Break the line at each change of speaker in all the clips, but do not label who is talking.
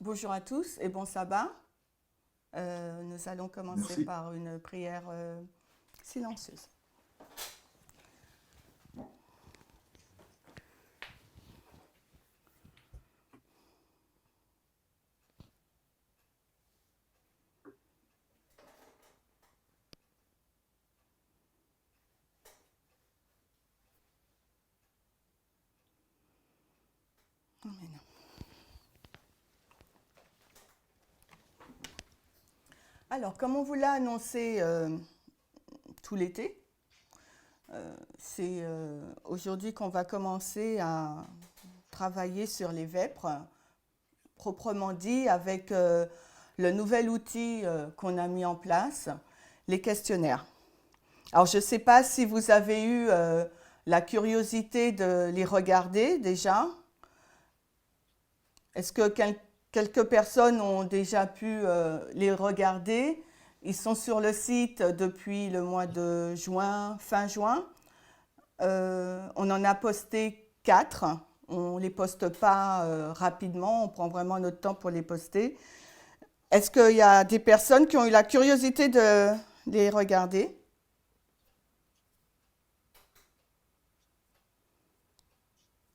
Bonjour à tous et bon sabbat. Nous allons commencer
Merci.
par une prière silencieuse. Amen. Alors, comme on vous l'a annoncé tout l'été, c'est aujourd'hui qu'on va commencer à travailler sur les vêpres, proprement dit, avec le nouvel outil qu'on a mis en place, les questionnaires. Alors, je ne sais pas si vous avez eu la curiosité de les regarder déjà. Est-ce que quelques personnes ont déjà pu les regarder? Ils sont sur le site depuis le mois de juin, fin juin. On en a posté 4. On ne les poste pas rapidement, on prend vraiment notre temps pour les poster. Est-ce qu'il y a des personnes qui ont eu la curiosité de les regarder?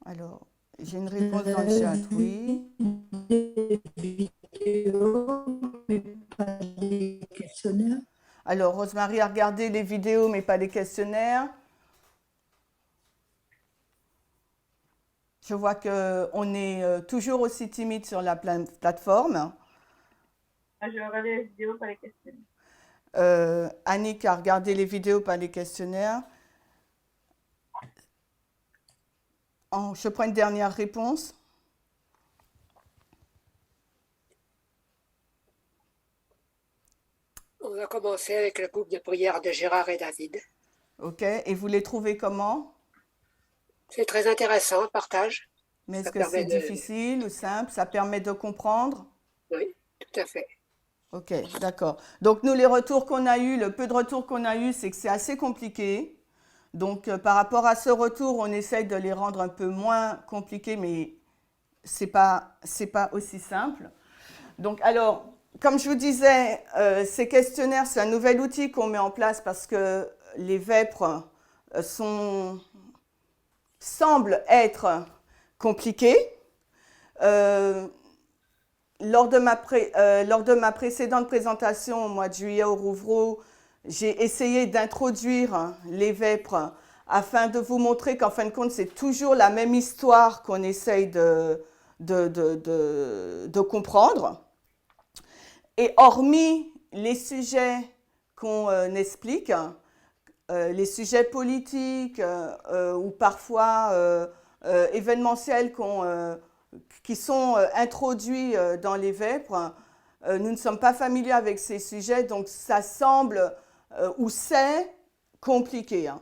Alors, j'ai une réponse dans le chat, oui.
Des vidéos, mais pas des questionnaires.
Alors, Rosemary a regardé les vidéos, mais pas les questionnaires. Je vois qu'on est toujours aussi timide sur la plateforme.
J'ai regardé les vidéos, pas les questionnaires.
Annick a regardé les vidéos, pas les questionnaires. Je prends une dernière réponse.
On va commencer avec le groupe de prière de Gérard et David.
OK. Et vous les trouvez comment?
C'est très intéressant, le partage.
Mais est-ce
Ça
que
permet
c'est difficile ou simple? Ça permet de comprendre?
Oui, tout à fait.
OK, d'accord. Donc nous, les retours qu'on a eus, le peu de retours qu'on a eus, c'est que c'est assez compliqué. Donc par rapport à ce retour, on essaye de les rendre un peu moins compliqués, mais c'est pas aussi simple. Donc alors, comme je vous disais, ces questionnaires, c'est un nouvel outil qu'on met en place parce que les vêpres semblent être compliqués. Lors de ma précédente présentation au mois de juillet au Rouvreau, j'ai essayé d'introduire les vêpres afin de vous montrer qu'en fin de compte, c'est toujours la même histoire qu'on essaye de comprendre. Et hormis les sujets qu'on explique, les sujets politiques ou parfois événementiels qui sont introduits dans les vêpres, nous ne sommes pas familiers avec ces sujets, donc ça semble ou c'est compliqué. Hein.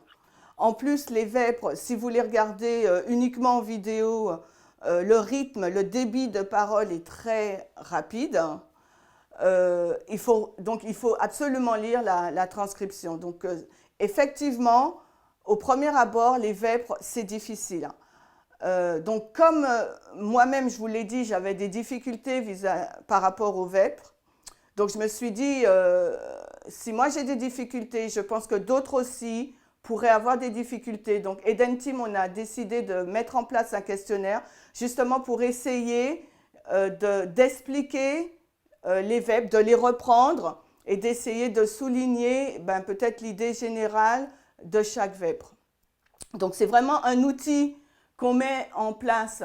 En plus, les vêpres, si vous les regardez uniquement en vidéo, le rythme, le débit de parole est très rapide. Il faut absolument lire la transcription. Donc, effectivement, au premier abord, les vêpres, c'est difficile. Hein. Donc, comme moi-même, je vous l'ai dit, j'avais des difficultés par rapport aux vêpres. Donc, je me suis dit, si moi j'ai des difficultés, je pense que d'autres aussi pourraient avoir des difficultés. Donc, Eden Team, on a décidé de mettre en place un questionnaire justement pour essayer d'expliquer les vêpres, de les reprendre et d'essayer de souligner peut-être l'idée générale de chaque vêpre. Donc, c'est vraiment un outil qu'on met en place,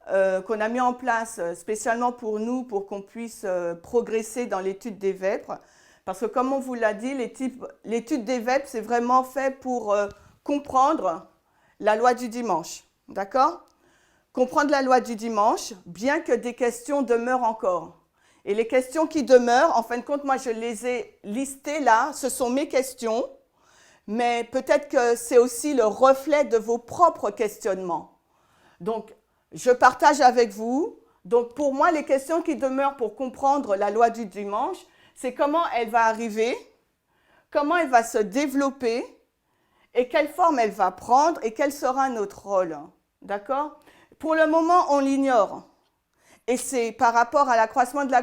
qu'on a mis en place spécialement pour nous, pour qu'on puisse progresser dans l'étude des vêpres. Parce que comme on vous l'a dit, l'étude des vêpres, c'est vraiment fait pour comprendre la loi du dimanche. D'accord? Comprendre la loi du dimanche, bien que des questions demeurent encore. Et les questions qui demeurent, en fin de compte, moi je les ai listées là, ce sont mes questions mais peut-être que c'est aussi le reflet de vos propres questionnements. Donc, je partage avec vous. Donc, pour moi, les questions qui demeurent pour comprendre la loi du dimanche, c'est comment elle va arriver, comment elle va se développer et quelle forme elle va prendre et quel sera notre rôle. D'accord? Pour le moment, on l'ignore. Et c'est par rapport à l'accroissement de la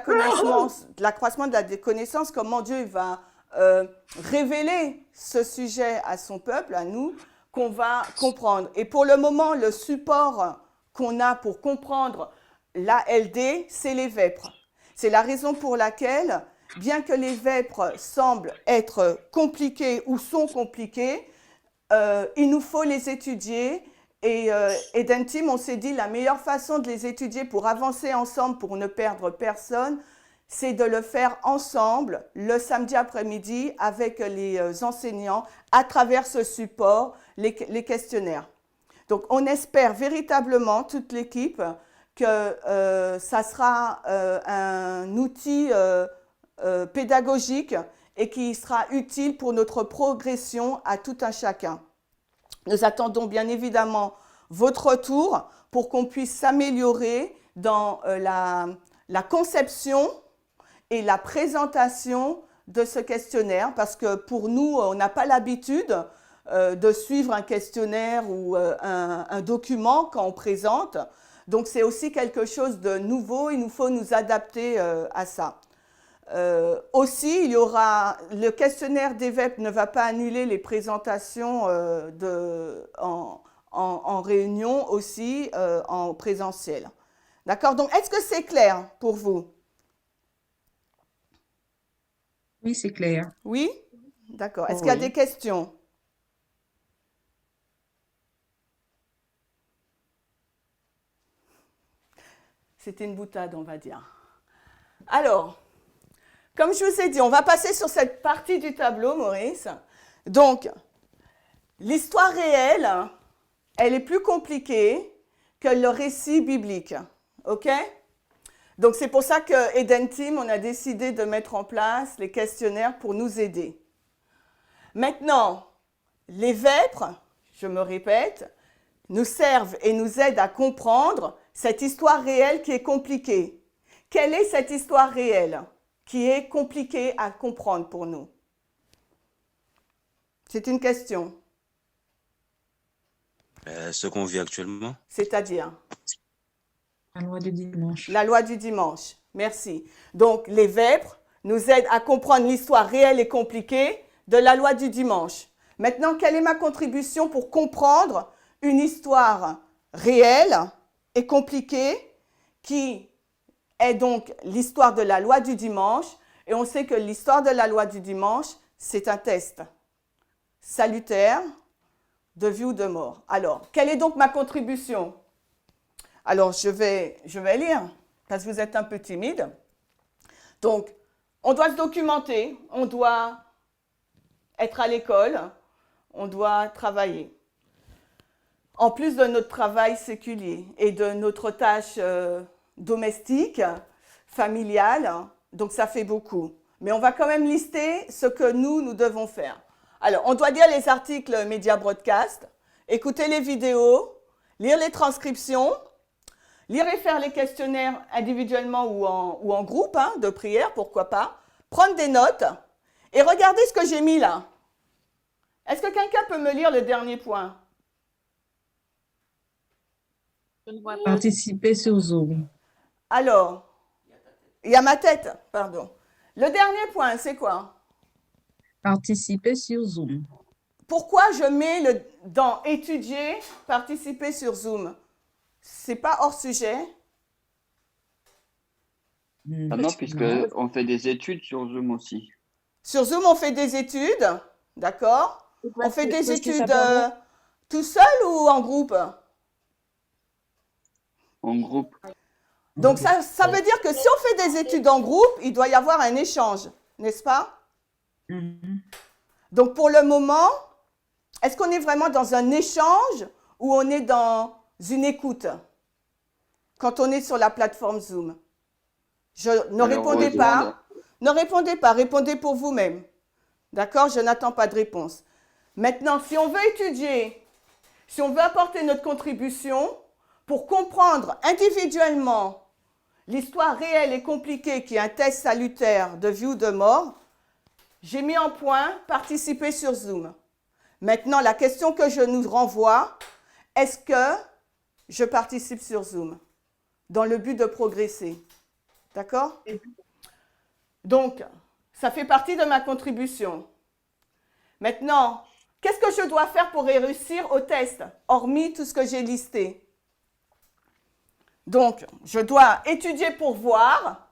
connaissance, comment Dieu va révéler ce sujet à son peuple, à nous, qu'on va comprendre. Et pour le moment, le support qu'on a pour comprendre la LD, c'est les vêpres. C'est la raison pour laquelle, bien que les vêpres semblent être compliquées ou sont compliquées, il nous faut les étudier. Et d'Intime, on s'est dit la meilleure façon de les étudier pour avancer ensemble, pour ne perdre personne, c'est de le faire ensemble le samedi après-midi avec les enseignants à travers ce support, les questionnaires. Donc, on espère véritablement, toute l'équipe, que ça sera un outil pédagogique et qui sera utile pour notre progression à tout un chacun. Nous attendons bien évidemment votre retour pour qu'on puisse s'améliorer dans la conception et la présentation de ce questionnaire, parce que pour nous, on n'a pas l'habitude de suivre un questionnaire ou un document quand on présente. Donc, c'est aussi quelque chose de nouveau. Il nous faut nous adapter à ça. Aussi, il y aura, le questionnaire d'EVEP ne va pas annuler les présentations en réunion aussi, en présentiel. D'accord? Donc, est-ce que c'est clair pour vous?
Oui, c'est clair.
Oui? D'accord. Est-ce qu'il y a des questions? C'était une boutade, on va dire. Alors, comme je vous ai dit, on va passer sur cette partie du tableau, Maurice. Donc, l'histoire réelle, elle est plus compliquée que le récit biblique. OK? Donc, c'est pour ça que Eden Team, on a décidé de mettre en place les questionnaires pour nous aider. Maintenant, les vêpres, je me répète, nous servent et nous aident à comprendre cette histoire réelle qui est compliquée. Quelle est cette histoire réelle qui est compliquée à comprendre pour nous? C'est une question.
Ce qu'on vit actuellement.
C'est-à-dire?
La loi du dimanche.
La loi du dimanche. Merci. Donc, les vêpres nous aident à comprendre l'histoire réelle et compliquée de la loi du dimanche. Maintenant, quelle est ma contribution pour comprendre une histoire réelle et compliquée qui est donc l'histoire de la loi du dimanche? Et on sait que l'histoire de la loi du dimanche, c'est un test salutaire de vie ou de mort. Alors, quelle est donc ma contribution? Alors, je vais lire, parce que vous êtes un peu timide. Donc, on doit se documenter, on doit être à l'école, on doit travailler. En plus de notre travail séculier et de notre tâche domestique, familiale, donc ça fait beaucoup. Mais on va quand même lister ce que nous devons faire. Alors, on doit lire les articles Média Broadcast, écouter les vidéos, lire les transcriptions, lire et faire les questionnaires individuellement ou en groupe de prière, pourquoi pas, prendre des notes et regardez ce que j'ai mis là. Est-ce que quelqu'un peut me lire le dernier point?
Je ne vois pas.
Participer sur Zoom.
Alors, il y a ma tête, pardon. Le dernier point, c'est quoi?
Participer sur Zoom.
Pourquoi je mets dans étudier, participer sur Zoom? C'est pas hors sujet?
Hmm.
Non, puisqu'on fait des études sur Zoom aussi.
Sur Zoom, on fait des études, d'accord? On fait des études tout seul ou en groupe?
En groupe.
Donc, ça veut dire que si on fait des études en groupe, il doit y avoir un échange, n'est-ce pas?
Mhm.
Donc, pour le moment, est-ce qu'on est vraiment dans un échange ou on est dans une écoute quand on est sur la plateforme Zoom? Ne répondez pas. Ne répondez pas, répondez pour vous-même. D'accord? Je n'attends pas de réponse. Maintenant, si on veut étudier, si on veut apporter notre contribution pour comprendre individuellement l'histoire réelle et compliquée qui est un test salutaire de vie ou de mort, j'ai mis en point participer sur Zoom. Maintenant, la question que je nous renvoie, est-ce que je participe sur Zoom dans le but de progresser? D'accord? Donc, ça fait partie de ma contribution. Maintenant, qu'est-ce que je dois faire pour réussir au test, hormis tout ce que j'ai listé? Donc, je dois étudier pour voir,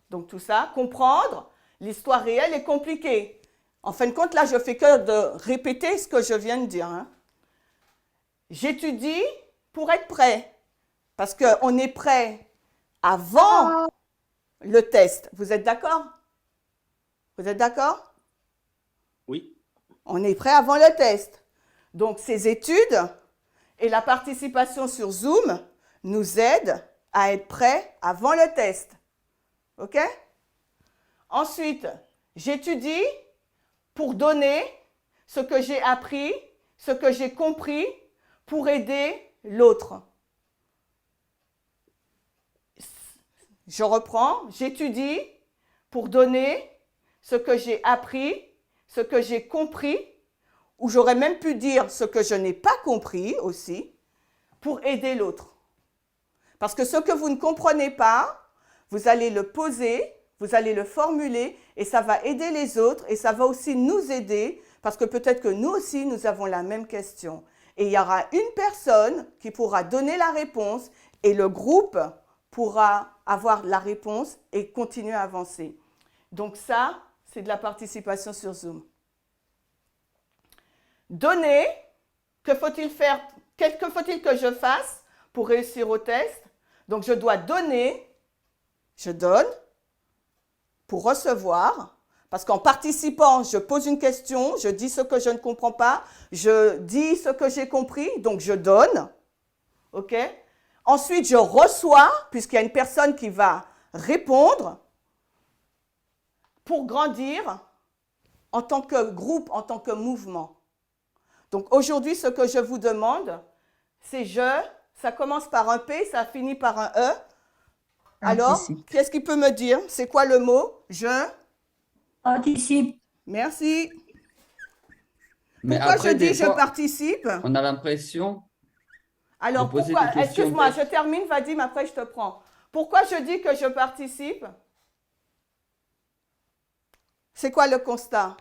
donc tout ça, comprendre. L'histoire réelle est compliquée. En fin de compte, là, je fais que de répéter ce que je viens de dire. Hein. J'étudie pour être prêt, parce qu'on est prêt avant le test. Vous êtes d'accord? Vous êtes d'accord?
Oui.
On est prêt avant le test. Donc, ces études et la participation sur Zoom nous aident à être prêts avant le test. OK? Ensuite, j'étudie pour donner ce que j'ai appris, ce que j'ai compris pour aider l'autre. Je reprends, j'étudie pour donner ce que j'ai appris, ce que j'ai compris, ou j'aurais même pu dire ce que je n'ai pas compris aussi, pour aider l'autre. Parce que ce que vous ne comprenez pas, vous allez le poser, vous allez le formuler, et ça va aider les autres, et ça va aussi nous aider, parce que peut-être que nous aussi, nous avons la même question. Et il y aura une personne qui pourra donner la réponse, et le groupe pourra avoir la réponse et continuer à avancer. Donc ça, c'est de la participation sur Zoom. Donner, que faut-il faire? Que faut-il que je fasse pour réussir au test? Donc je dois donner, je donne pour recevoir, parce qu'en participant, je pose une question, je dis ce que je ne comprends pas, je dis ce que j'ai compris, donc je donne. OK? Ensuite, je reçois, puisqu'il y a une personne qui va répondre, pour grandir en tant que groupe, en tant que mouvement. Donc aujourd'hui, ce que je vous demande, c'est ça commence par un P, ça finit par un E. Alors,
Participe.
qu'est-ce qui peut me dire? C'est quoi le mot?
Participe.
Merci.
Mais
Pourquoi
après,
je dis
des
je
fois,
participe?
on a l'impression
Alors
de poser
pourquoi?
des questions
Excuse-moi,
bêtes.
je termine, Vadim, après je te prends. Pourquoi je dis que je participe? C'est quoi le constat?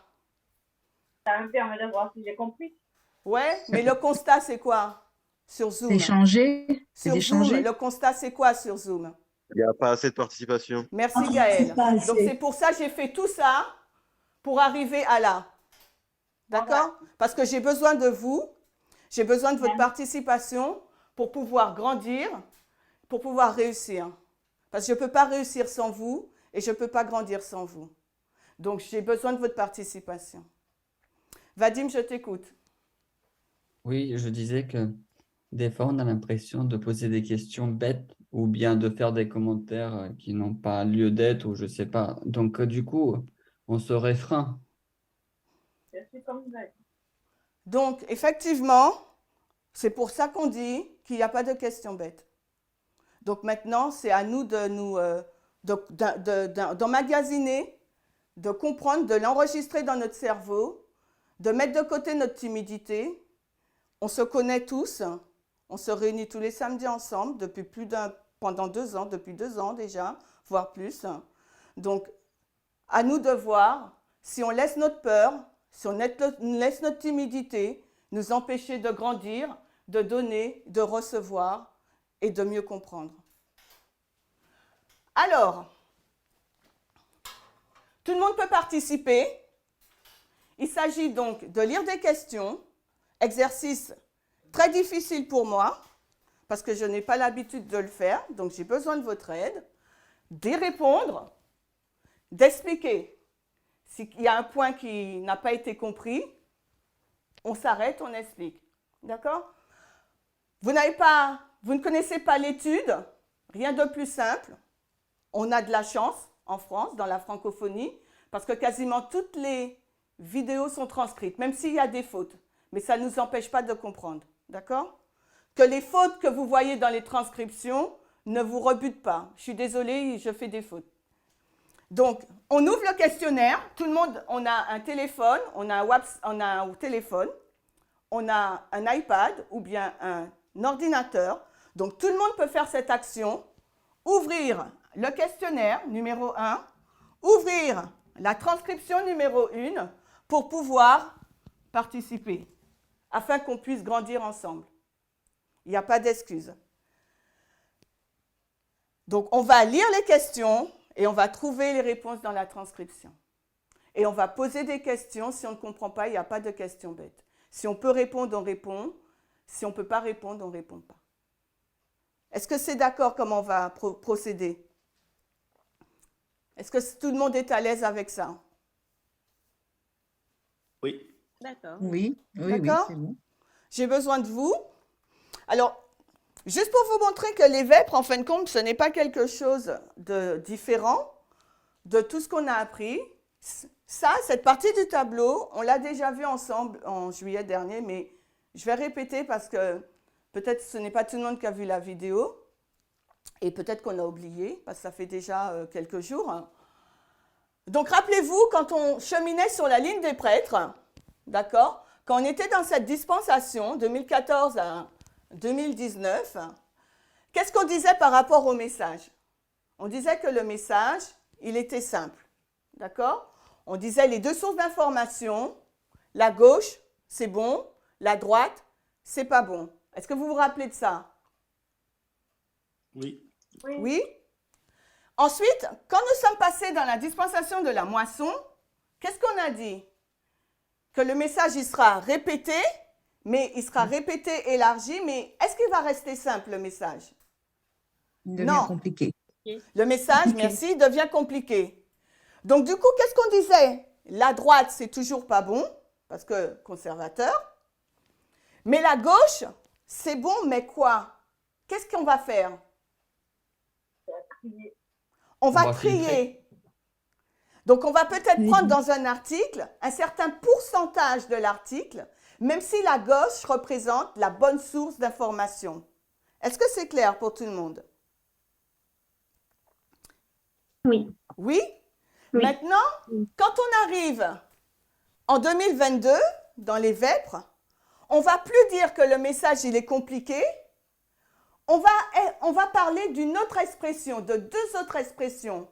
Ça me permet de voir si j'ai compris.
Ouais, mais le constat c'est quoi sur Zoom?
D'échanger, c'est
Sur Zoom,
d'échanger.
le constat c'est quoi sur Zoom?
Il n'y a pas assez de participation.
Merci
Ah,
Gaëlle.
c'est pas assez.
Donc c'est pour ça que j'ai fait tout ça pour arriver à là. D'accord? Parce que j'ai besoin de vous, j'ai besoin de votre participation pour pouvoir grandir, pour pouvoir réussir. Parce que je ne peux pas réussir sans vous et je ne peux pas grandir sans vous. Donc j'ai besoin de votre participation. Vadim, je t'écoute.
Oui, je disais que des fois, on a l'impression de poser des questions bêtes ou bien de faire des commentaires qui n'ont pas lieu d'être ou je sais pas. Donc, du coup, on se réfreint.
Je suis comme ça.
Donc effectivement, c'est pour ça qu'on dit qu'il n'y a pas de questions bêtes. Donc maintenant, c'est à nous de nous d'emmagasiner, de comprendre, de l'enregistrer dans notre cerveau, de mettre de côté notre timidité. On se connaît tous, on se réunit tous les samedis ensemble pendant 2 ans, depuis 2 ans déjà, voire plus. Donc, à nous de voir si on laisse notre peur, si on laisse notre timidité nous empêcher de grandir, de donner, de recevoir et de mieux comprendre. Alors, tout le monde peut participer. Il s'agit donc de lire des questions, exercice très difficile pour moi, parce que je n'ai pas l'habitude de le faire, donc j'ai besoin de votre aide, d'y répondre, d'expliquer. S'il y a un point qui n'a pas été compris, on s'arrête, on explique. D'accord? Vous ne connaissez pas l'étude, rien de plus simple. On a de la chance en France, dans la francophonie, parce que quasiment toutes les vidéos sont transcrites, même s'il y a des fautes. mais ça ne nous empêche pas de comprendre. D'accord? Que les fautes que vous voyez dans les transcriptions ne vous rebutent pas. Je suis désolée, je fais des fautes. Donc, on ouvre le questionnaire. Tout le monde, on a un téléphone, on a un téléphone, on a un iPad ou bien un ordinateur. Donc, tout le monde peut faire cette action. Ouvrir le questionnaire numéro 1, ouvrir la transcription numéro 1 pour pouvoir participer, afin qu'on puisse grandir ensemble. Il n'y a pas d'excuse. Donc, on va lire les questions et on va trouver les réponses dans la transcription. Et on va poser des questions. Si on ne comprend pas, il n'y a pas de questions bêtes. Si on peut répondre, on répond. Si on ne peut pas répondre, on ne répond pas. Est-ce que c'est d'accord comment on va procéder? Est-ce que tout le monde est à l'aise avec ça?
Oui.
D'accord.
Oui, oui,
D'accord?
c'est bon.
J'ai besoin de vous. Alors, juste pour vous montrer que les vêpres, en fin de compte, ce n'est pas quelque chose de différent de tout ce qu'on a appris. Ça, cette partie du tableau, on l'a déjà vu ensemble en juillet dernier, mais je vais répéter parce que peut-être ce n'est pas tout le monde qui a vu la vidéo et peut-être qu'on a oublié parce que ça fait déjà quelques jours. Donc, rappelez-vous, quand on cheminait sur la ligne des prêtres, d'accord, quand on était dans cette dispensation 2014 à 2019, qu'est-ce qu'on disait par rapport au message? On disait que le message, il était simple, d'accord? On disait les deux sources d'information, la gauche, c'est bon, la droite, c'est pas bon. Est-ce que vous vous rappelez de ça?
Oui.
Oui? Ensuite, quand nous sommes passés dans la dispensation de la moisson, qu'est-ce qu'on a dit? Que le message, il sera répété, mais il sera répété, élargi, mais est-ce qu'il va rester simple, le message?
Il devient
Non.
compliqué.
Le message,
Compliqué.
merci, devient compliqué. Donc, du coup, qu'est-ce qu'on disait? La droite, c'est toujours pas bon, parce que conservateur. Mais la gauche, c'est bon, mais quoi? Qu'est-ce qu'on va faire? On va trier.
filtrer.
Donc, on va peut-être
Oui.
prendre dans un article un certain pourcentage de l'article, même si la gauche représente la bonne source d'information. Est-ce que c'est clair pour tout le monde?
Oui.
Oui?
Oui.
Maintenant, quand on arrive en 2022, dans les vêpres, on ne va plus dire que le message il est compliqué. On va parler d'une autre expression, de deux autres expressions.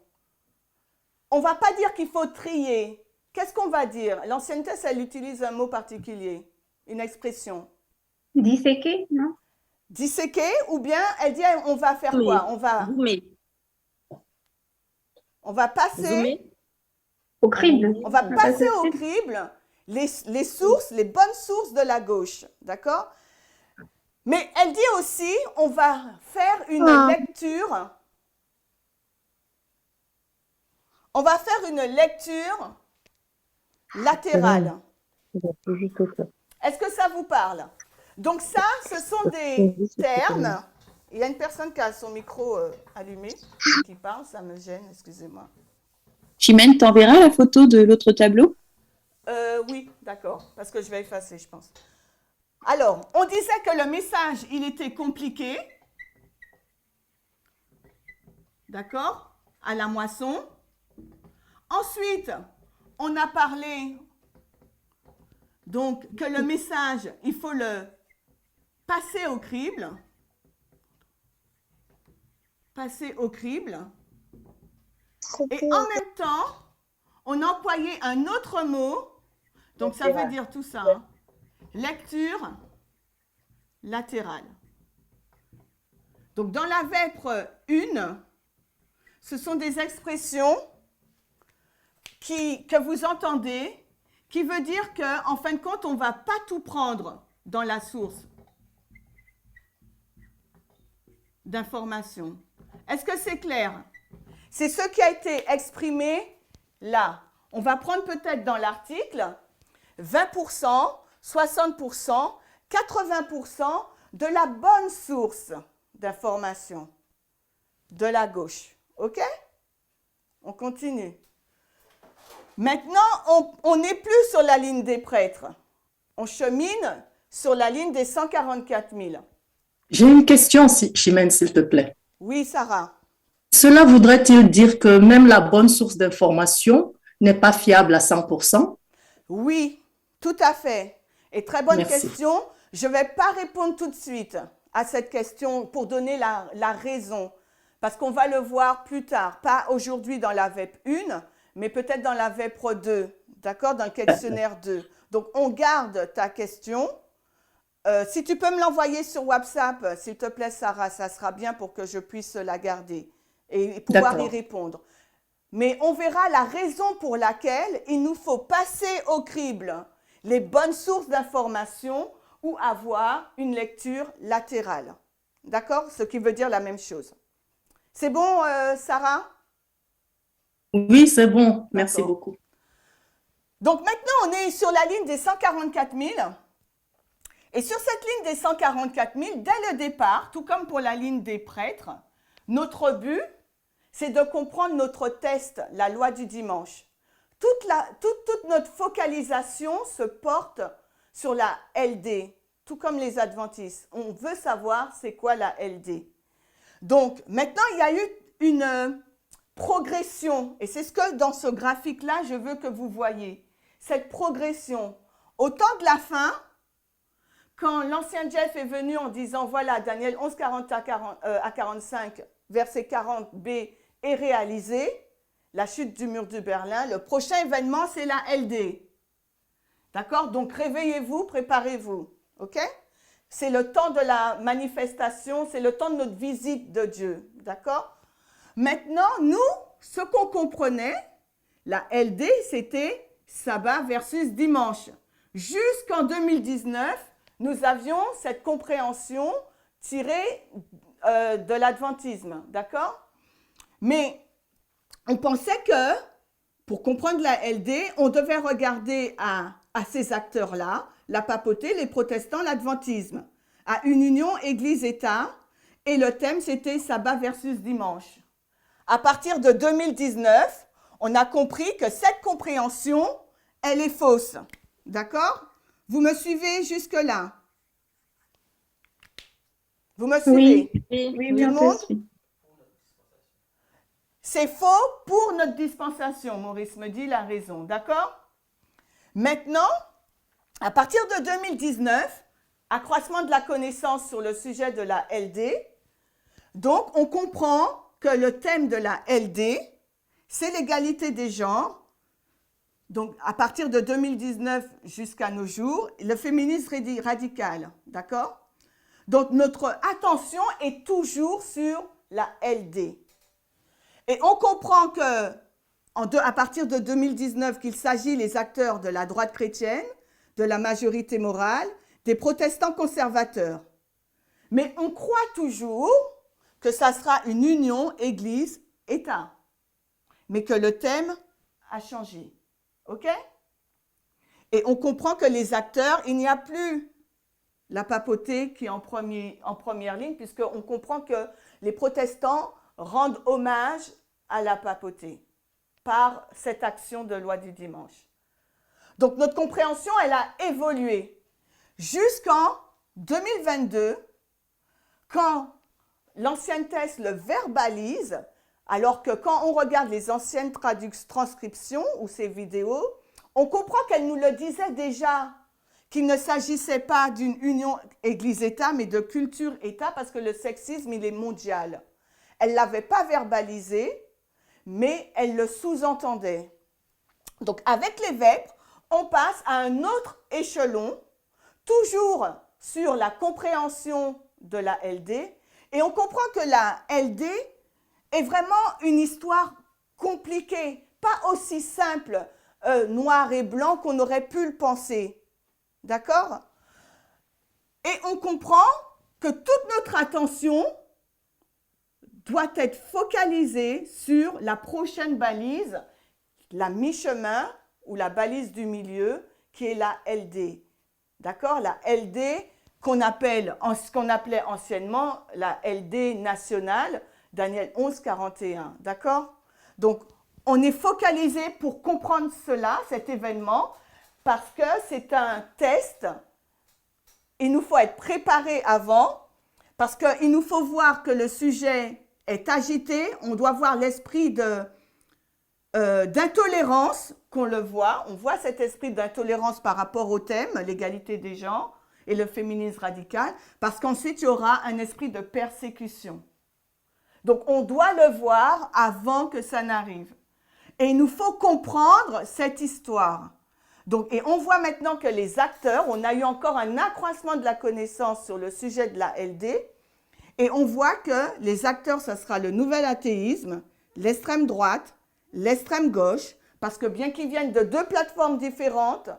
On ne va pas dire qu'il faut trier. Qu'est-ce qu'on va dire? L'ancienneté, elle utilise un mot particulier, une expression.
Disséquer, non?
Disséquer, ou bien elle dit on va faire
Oui.
quoi?
Zoomer.
On va passer,
Zoomer. Au crible.
on va
On va
passer
passer
au crible les sources, les bonnes sources de la gauche. D'accord? Mais elle dit aussi, on va faire une lecture. On va faire une lecture latérale. Est-ce que ça vous parle? Donc ça, ce sont des termes. Il y a une personne qui a son micro allumé, qui parle, ça me gêne, excusez-moi.
Chimène, t'enverras la photo de l'autre tableau?
Oui, d'accord, parce que je vais effacer, je pense. Alors, on disait que le message, il était compliqué. D'accord? À la moisson. Ensuite, on a parlé donc que le message, il faut le passer au crible. Passer au crible. Et en même temps, on a employé un autre mot. Donc, ça veut dire tout ça. Hein. Lecture latérale. Donc, dans la vêpre 1, ce sont des expressions que vous entendez, qui veut dire qu'en fin de compte, on ne va pas tout prendre dans la source d'information. Est-ce que c'est clair? C'est ce qui a été exprimé là. On va prendre peut-être dans l'article 20%, 60%, 80% de la bonne source d'information de la gauche. OK? On continue. Maintenant, on n'est plus sur la ligne des prêtres. On chemine sur la ligne des 144 000.
J'ai une question, Chimène, s'il te plaît.
Oui, Sarah.
Cela voudrait-il dire que même la bonne source d'information n'est pas fiable à 100%?
Oui, tout à fait. Et très bonne
Merci.
question. Je ne vais pas répondre tout de suite à cette question pour donner la raison. Parce qu'on va le voir plus tard. Pas aujourd'hui dans la VEP 1, mais peut-être dans la VEP Pro 2. D'accord? Dans le questionnaire 2. Donc, on garde ta question. Si tu peux me l'envoyer sur WhatsApp, s'il te plaît, Sarah, ça sera bien pour que je puisse la garder et pouvoir y
D'accord.
répondre. Mais on verra la raison pour laquelle il nous faut passer au crible les bonnes sources d'information ou avoir une lecture latérale. D'accord? Ce qui veut dire la même chose. C'est bon, Sarah?
Oui, c'est bon. Merci
D'accord.
beaucoup.
Donc maintenant, on est sur la ligne des 144 000. Et sur cette ligne des 144 000, dès le départ, tout comme pour la ligne des prêtres, notre but, c'est de comprendre notre test, la loi du dimanche. Toute notre focalisation se porte sur la LD, tout comme les adventistes. On veut savoir c'est quoi la LD. Donc, maintenant, il y a eu une progression. Et c'est ce que dans ce graphique-là, je veux que vous voyez. Cette progression. Au temps de la fin, quand l'ancien Jeff est venu en disant, voilà, Daniel 11, 40 à 45, verset 40b est réalisé, la chute du mur de Berlin, le prochain événement, c'est la LD. D'accord? Donc, réveillez-vous, préparez-vous. OK? C'est le temps de la manifestation, c'est le temps de notre visite de Dieu. D'accord? Maintenant, nous, ce qu'on comprenait, la LD, c'était sabbat versus dimanche. Jusqu'en 2019, nous avions cette compréhension tirée de l'adventisme. D'accord? Mais on pensait que, pour comprendre la LD, on devait regarder à ces acteurs-là, la papauté, les protestants, l'adventisme, à une union Église-État, et le thème, c'était sabbat versus dimanche. À partir de 2019, on a compris que cette compréhension, elle est fausse. D'accord? Vous me suivez jusque-là? Vous me suivez?
Oui,
Tout le
on te
monde?
suit.
C'est faux pour notre dispensation, Maurice me dit la raison, d'accord? Maintenant, à partir de 2019, accroissement de la connaissance sur le sujet de la LD, donc on comprend que le thème de la LD, c'est l'égalité des genres. Donc, à partir de 2019 jusqu'à nos jours, le féminisme radical, d'accord? Donc, notre attention est toujours sur la LD. Et on comprend que, à partir de 2019, qu'il s'agit des acteurs de la droite chrétienne, de la majorité morale, des protestants conservateurs. Mais on croit toujours que ça sera une union Église-État, mais que le thème a changé. OK? Et on comprend que les acteurs, il n'y a plus la papauté qui est en première ligne, puisqu'on comprend que les protestants rendent hommage à la papauté par cette action de loi du dimanche. Donc notre compréhension, elle a évolué jusqu'en 2022, quand l'ancienne thèse le verbalise, alors que quand on regarde les anciennes transcriptions ou ces vidéos, on comprend qu'elle nous le disait déjà, qu'il ne s'agissait pas d'une union Église-État, mais de culture-État, parce que le sexisme, il est mondial. Elle ne l'avait pas verbalisé, mais elle le sous-entendait. Donc, avec les vêpres, on passe à un autre échelon, toujours sur la compréhension de la LD, et on comprend que la LD est vraiment une histoire compliquée, pas aussi simple, noir et blanc qu'on aurait pu le penser. D'accord? Et on comprend que toute notre attention doit être focalisée sur la prochaine balise, la mi-chemin ou la balise du milieu, qui est la LD. D'accord? La LD ce qu'on appelait anciennement la LD nationale, Daniel 11, 41. D'accord? Donc, on est focalisé pour comprendre cela, cet événement, parce que c'est un test. Il nous faut être préparé avant, parce qu'il nous faut voir que le sujet est agité. On doit voir l'esprit d'intolérance qu'on le voit. On voit cet esprit d'intolérance par rapport au thème, l'égalité des genres et le féminisme radical, parce qu'ensuite, il y aura un esprit de persécution. Donc, on doit le voir avant que ça n'arrive. Et il nous faut comprendre cette histoire. Donc, et on voit maintenant que les acteurs, on a eu encore un accroissement de la connaissance sur le sujet de la LD, et on voit que les acteurs, ce sera le nouvel athéisme, l'extrême droite, l'extrême gauche, parce que bien qu'ils viennent de deux plateformes différentes,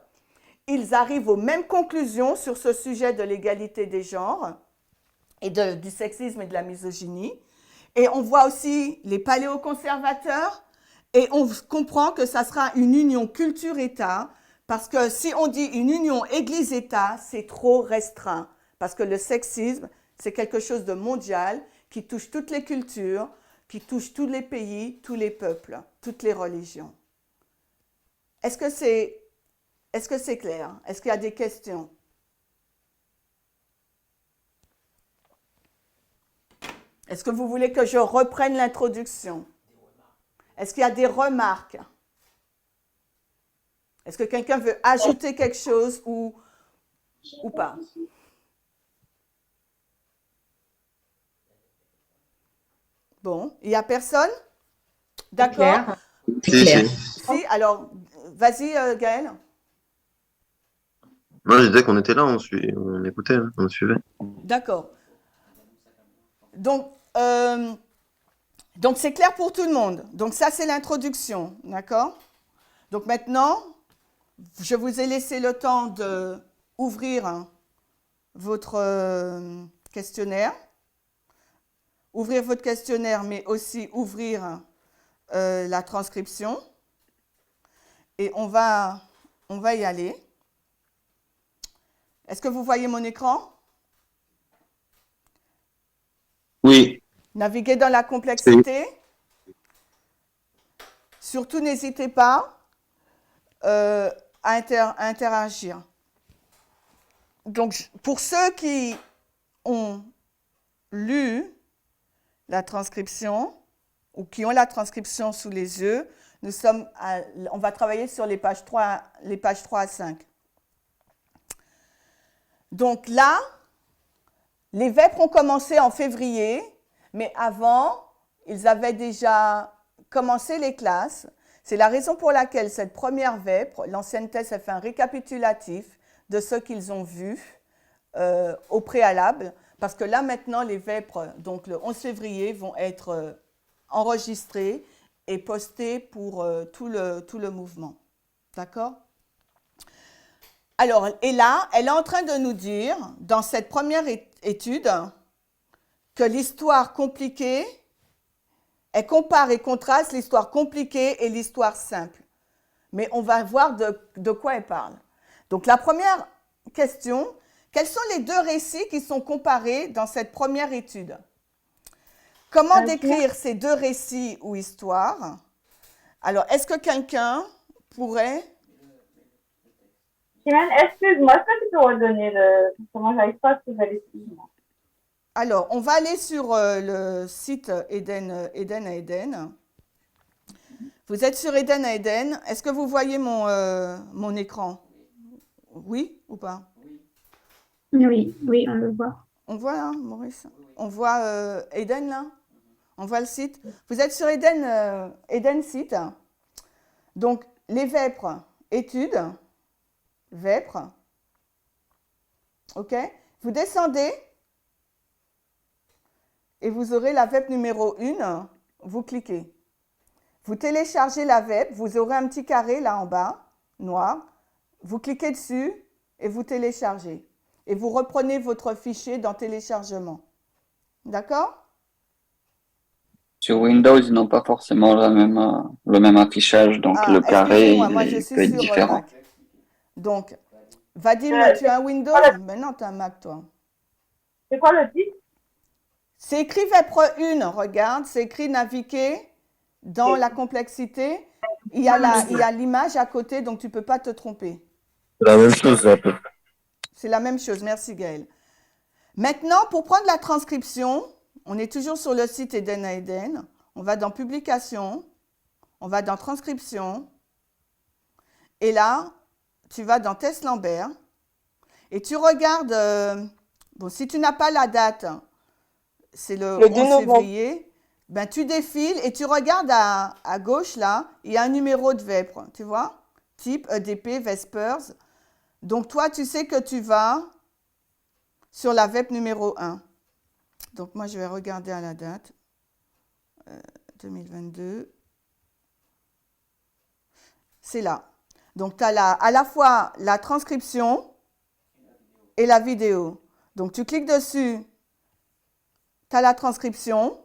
ils arrivent aux mêmes conclusions sur ce sujet de l'égalité des genres et du sexisme et de la misogynie. Et on voit aussi les paléoconservateurs, et on comprend que ça sera une union culture-État, parce que si on dit une union Église-État, c'est trop restreint, parce que le sexisme, c'est quelque chose de mondial qui touche toutes les cultures, qui touche tous les pays, tous les peuples, toutes les religions. Est-ce que c'est clair? Est-ce qu'il y a des questions? Est-ce que vous voulez que je reprenne l'introduction? Est-ce qu'il y a des remarques? Est-ce que quelqu'un veut ajouter quelque chose ou pas? Bon, il n'y a personne? D'accord?
Si, si.
Si, alors, vas-y Gaël.
Non, je disais qu'on était là, on écoutait, hein, on suivait.
D'accord. Donc, c'est clair pour tout le monde. Donc, ça, c'est l'introduction. D'accord? Donc, maintenant, je vous ai laissé le temps d'ouvrir votre questionnaire. Ouvrir votre questionnaire, mais aussi ouvrir la transcription. Et on va y aller. Est-ce que vous voyez mon écran?
Oui.
Naviguez dans la complexité. Surtout, n'hésitez pas à interagir. Donc, pour ceux qui ont lu la transcription ou qui ont la transcription sous les yeux, on va travailler sur les pages 3 à 5. Donc là, les vêpres ont commencé en février, mais avant, ils avaient déjà commencé les classes. C'est la raison pour laquelle cette première vêpre, l'ancienne thèse a fait un récapitulatif de ce qu'ils ont vu au préalable, parce que là maintenant, les vêpres, donc le 11 février, vont être enregistrées et postées pour tout le mouvement. D'accord? Alors, et là, elle est en train de nous dire, dans cette première étude, que l'histoire compliquée, elle compare et contraste l'histoire compliquée et l'histoire simple. Mais on va voir de quoi elle parle. Donc, la première question, quels sont les deux récits qui sont comparés dans cette première étude? Comment décrire ces deux récits ou histoires? Alors, est-ce que quelqu'un pourrait...
Chimène, excuse-moi, est-ce que tu peux redonner comment j'arrive pas à trouver les films?
Alors, on va aller sur le site Eden à Eden. Vous êtes sur Eden à Eden. Est-ce que vous voyez mon écran? Oui ou pas?
Oui, on le voit.
On voit là, Maurice? On voit Eden là? On voit le site? Vous êtes sur Eden site. Donc, les vêpres, études, vêpres. OK? Vous descendez et vous aurez la vêpre numéro 1. Vous cliquez. Vous téléchargez la vêpre. Vous aurez un petit carré là en bas, noir. Vous cliquez dessus et vous téléchargez. Et vous reprenez votre fichier dans téléchargement. D'accord?
Sur Windows, ils n'ont pas forcément le même affichage, donc le carré
moi, je
peut être
suis sur
différent.
Mac. Donc, Vadim, tu as un Windows? Maintenant, tu as un Mac, toi.
C'est quoi le titre?
C'est écrit vêpre 1, regarde, c'est écrit naviguer dans la complexité. Il y a l'image à côté, donc tu ne peux pas te tromper.
C'est la même chose, un peu.
C'est la même chose. Merci, Gaël. Maintenant, pour prendre la transcription, on est toujours sur le site Eden à Eden. On va dans Publication, on va dans Transcription. Et là, tu vas dans Tess Lambert. Et tu regardes, bon, si tu n'as pas la date, c'est le
2
11
novembre.
février, ben, tu défiles et tu regardes à gauche, là, il y a un numéro de vêpres, tu vois? Type EDP, Vespers. Donc, toi, tu sais que tu vas sur la vêpre numéro 1. Donc, moi, je vais regarder à la date. 2022. C'est là. Donc, tu as à la fois la transcription et la vidéo. Donc, tu cliques dessus, tu as la transcription.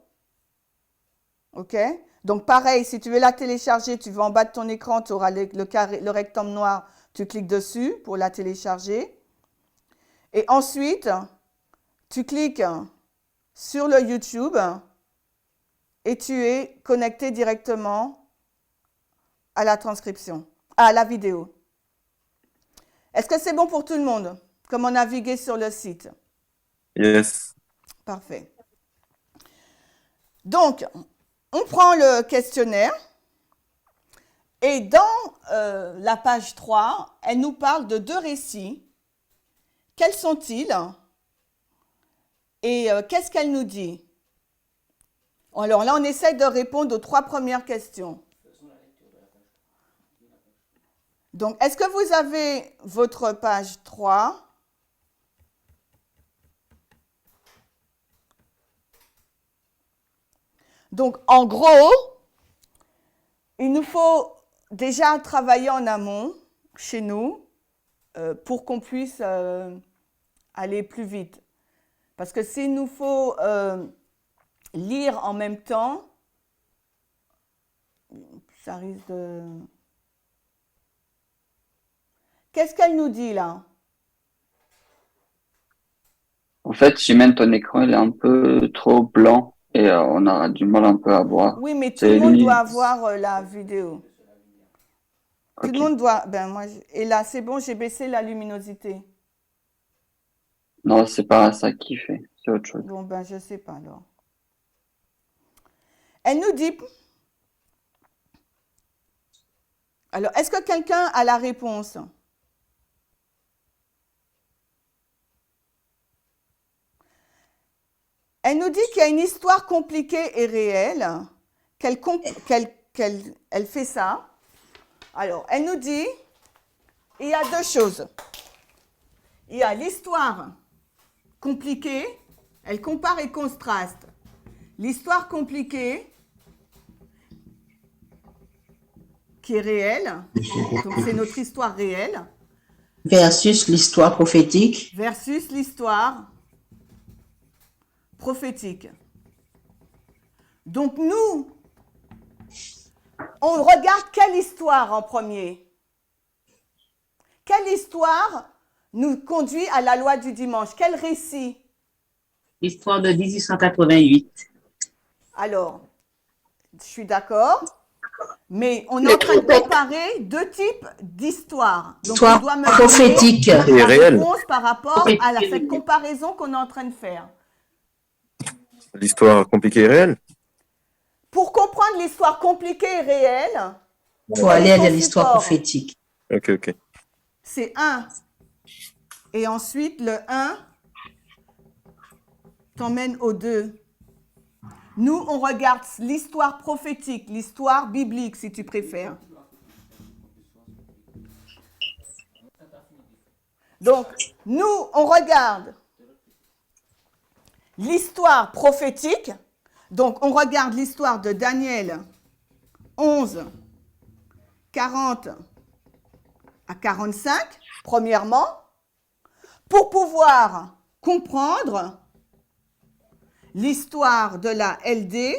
OK? Donc, pareil, si tu veux la télécharger, tu vas en bas de ton écran, tu auras le rectangle noir, tu cliques dessus pour la télécharger. Et ensuite, tu cliques sur le YouTube et tu es connecté directement à la transcription, à la vidéo. Est-ce que c'est bon pour tout le monde? Comment naviguer sur le site?
Yes.
Parfait. Donc, on prend le questionnaire et dans la page 3, elle nous parle de 2 récits. Quels sont-ils? Et qu'est-ce qu'elle nous dit? Alors là, on essaie de répondre aux 3 premières questions. Donc, est-ce que vous avez votre page 3? Donc, en gros, il nous faut déjà travailler en amont chez nous pour qu'on puisse aller plus vite. Parce que s'il nous faut lire en même temps, ça risque de... Qu'est-ce qu'elle nous dit là?
En fait, Chimène, ton écran, il est un peu trop blanc et on aura du mal un peu à voir.
Oui, mais tout le monde doit avoir la vidéo. Tout le monde doit... Ben moi, et là, c'est bon, j'ai baissé la luminosité.
Non, c'est pas ça qui fait, c'est autre chose.
Bon, ben je sais pas alors. Elle nous dit... Alors, est-ce que quelqu'un a la réponse? Elle nous dit qu'il y a une histoire compliquée et réelle, qu'elle fait ça. Alors, elle nous dit, il y a 2 choses. Il y a l'histoire compliquée, elle compare et contraste. L'histoire compliquée, qui est réelle, donc c'est notre histoire réelle,
Versus l'histoire prophétique.
versus l'histoire prophétique. Donc nous, on regarde quelle histoire en premier? Quelle histoire nous conduit à la loi du dimanche? Quel récit?
L'histoire de 1888.
Alors, je suis d'accord, mais on est en train de comparer 2 types d'histoires. Donc,
Histoire
on doit me
prophétique.
donner
Et
la
réelle.
réponse par rapport à cette comparaison qu'on est en train de faire.
L'histoire compliquée et réelle.
Pour comprendre l'histoire compliquée et réelle,
Il faut aller
ton
à l'histoire
support.
prophétique.
Ok.
C'est 1. Et ensuite, le 1 t'emmène au 2. Nous, on regarde l'histoire prophétique, l'histoire biblique, si tu préfères. Donc, nous, on regarde l'histoire prophétique. Donc, on regarde l'histoire de Daniel 11, 40 à 45, premièrement, pour pouvoir comprendre l'histoire de la LD,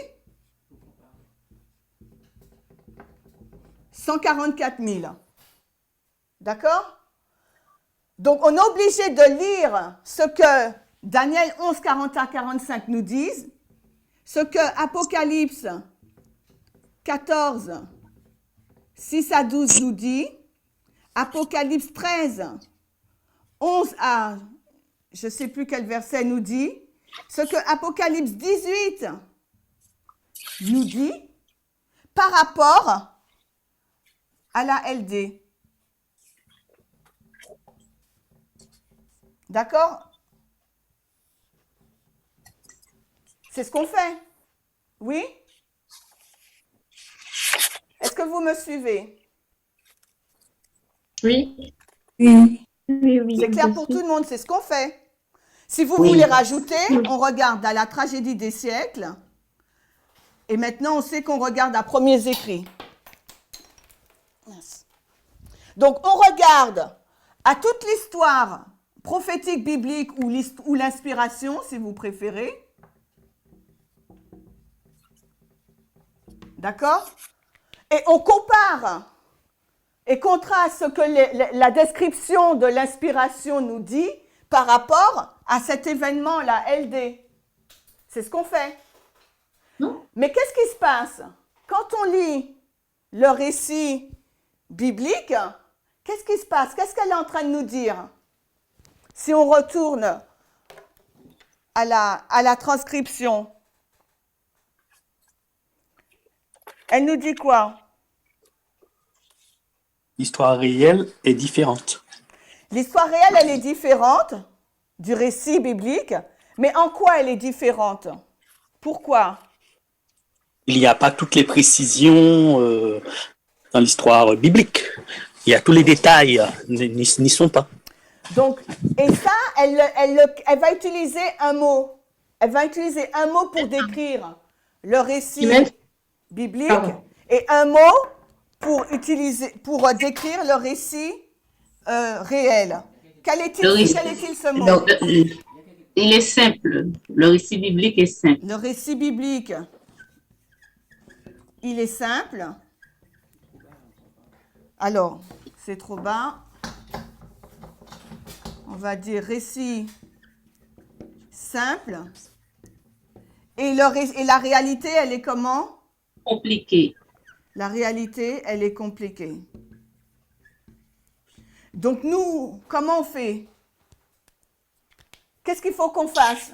144 000. D'accord? Donc, on est obligé de lire ce que Daniel 11, 40 à 45 nous disent, ce que Apocalypse 14, 6 à 12 nous dit, Apocalypse 13, 11 à, je ne sais plus quel verset nous dit, ce que Apocalypse 18 nous dit par rapport à la LD. D'accord? C'est ce qu'on fait. Oui? Est-ce que vous me suivez?
Oui.
Oui, oui.
C'est clair pour tout le monde, c'est ce qu'on fait. Si vous
Oui.
voulez rajouter, on regarde à la tragédie des siècles. Et maintenant, on sait qu'on regarde à premiers écrits. Donc, on regarde à toute l'histoire prophétique biblique ou l'inspiration, si vous préférez. D'accord? Et on compare et contraste ce que la description de l'inspiration nous dit par rapport à cet événement, la LD. C'est ce qu'on fait.
Non.
Mais qu'est-ce qui se passe? Quand on lit le récit biblique, qu'est-ce qui se passe? Qu'est-ce qu'elle est en train de nous dire? Si on retourne à la transcription, elle nous dit quoi?
L'histoire réelle est différente.
L'histoire réelle, elle est différente du récit biblique, mais en quoi elle est différente? Pourquoi?
Il n'y a pas toutes les précisions dans l'histoire biblique. Il y a tous les détails, n'y sont pas.
Donc, et ça, elle va utiliser un mot. Elle va utiliser un mot pour décrire le récit biblique et un mot pour décrire le récit réel. Quel est-il ce mot?
Donc, il est simple. Le récit biblique est simple.
Le récit biblique, il est simple. Alors, c'est trop bas. On va dire récit simple. Et la réalité, elle est comment?
Compliqué.
La réalité, elle est compliquée. Donc nous, comment on fait? Qu'est-ce qu'il faut qu'on fasse?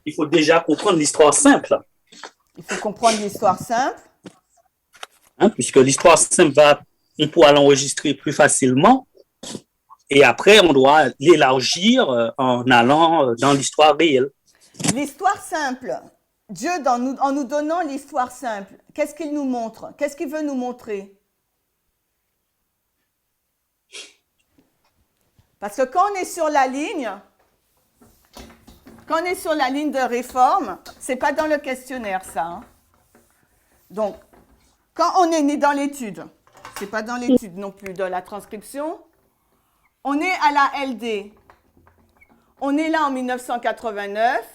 Il faut déjà comprendre l'histoire simple.
Il faut comprendre l'histoire simple.
Puisque l'histoire simple on pourra l'enregistrer plus facilement. Et après, on doit l'élargir en allant dans l'histoire réelle.
L'histoire simple. Dieu, en nous donnant l'histoire simple, qu'est-ce qu'il nous montre? Qu'est-ce qu'il veut nous montrer? Parce que quand on est sur la ligne, de réforme, c'est pas dans le questionnaire, ça. Hein. Donc, quand on est né dans l'étude, c'est pas dans l'étude non plus de la transcription, on est à la LD. On est là en 1989,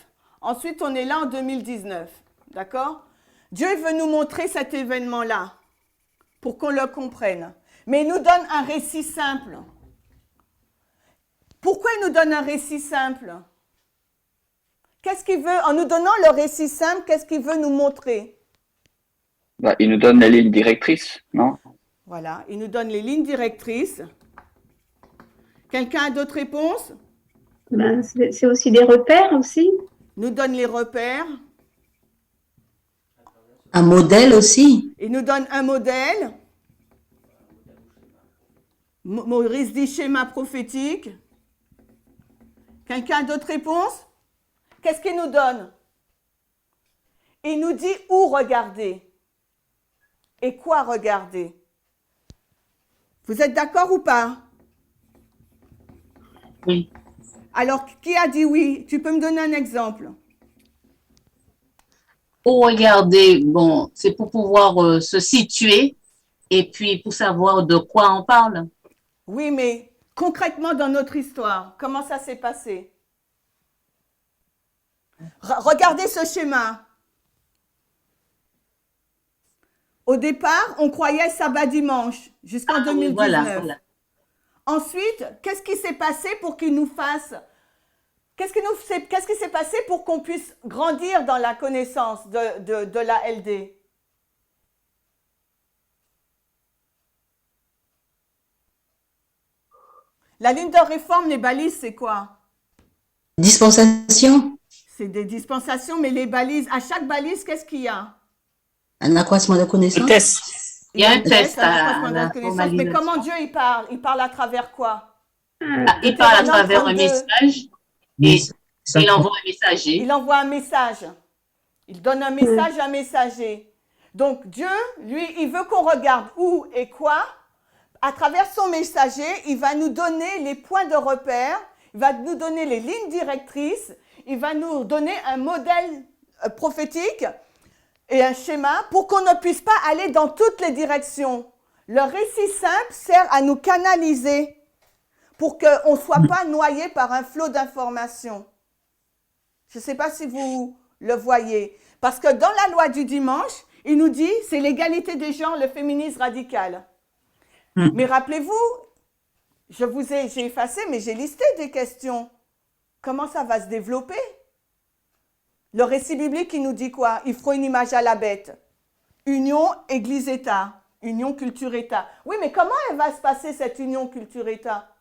ensuite on est là en 2019, d'accord? Dieu veut nous montrer cet événement-là pour qu'on le comprenne. Mais il nous donne un récit simple. Pourquoi il nous donne un récit simple? Qu'est-ce qu'il veut, en nous donnant le récit simple, qu'est-ce qu'il veut nous montrer?
Il nous donne les lignes directrices, non?
Voilà, il nous donne les lignes directrices. Quelqu'un a d'autres réponses?
C'est aussi des repères aussi.
Nous donne les repères.
Un modèle aussi.
Il nous donne un modèle. Maurice dit schéma prophétique. Quelqu'un a d'autres réponses? Qu'est-ce qu'il nous donne? Il nous dit où regarder et quoi regarder. Vous êtes d'accord ou pas?
Oui.
Alors, qui a dit oui? Tu peux me donner un exemple?
Pour regarder, bon, c'est pour pouvoir se situer et puis pour savoir de quoi on parle.
Oui, mais concrètement dans notre histoire, comment ça s'est passé? Regardez ce schéma. Au départ, on croyait sabbat dimanche jusqu'en 2019.
Voilà.
Ensuite, qu'est-ce qui s'est passé pour qu'il nous fasse... Qu'est-ce qui s'est passé pour qu'on puisse grandir dans la connaissance de la LD? La ligne de réforme, les balises, c'est quoi?
Dispensation,
C'est des dispensations, mais les balises, à chaque balise, qu'est-ce qu'il y a?
un accroissement de
Le
connaissances.
test.
Il y a un test
un
à
accroissement de
la
connaissance. Mais
formalisation.
comment Dieu, il parle? Il parle à travers quoi?
Il parle à
Deutéronome
travers un
32.
message et il envoie un messager.
Il envoie un message. Il donne un message à un messager. Donc Dieu, lui, il veut qu'on regarde où et quoi. À travers son messager, il va nous donner les points de repère, il va nous donner les lignes directrices, il va nous donner un modèle prophétique et un schéma pour qu'on ne puisse pas aller dans toutes les directions. Le récit simple sert à nous canaliser pour qu'on ne soit pas noyé par un flot d'informations. Je ne sais pas si vous le voyez. Parce que dans la loi du dimanche, il nous dit c'est l'égalité des genres, le féminisme radical. Mais rappelez-vous, j'ai effacé, mais j'ai listé des questions. Comment ça va se développer? Le récit biblique, il nous dit quoi? Il faut une image à la bête. Union Église-État. Union culture-État. Oui, mais comment elle va se passer cette union culture-État?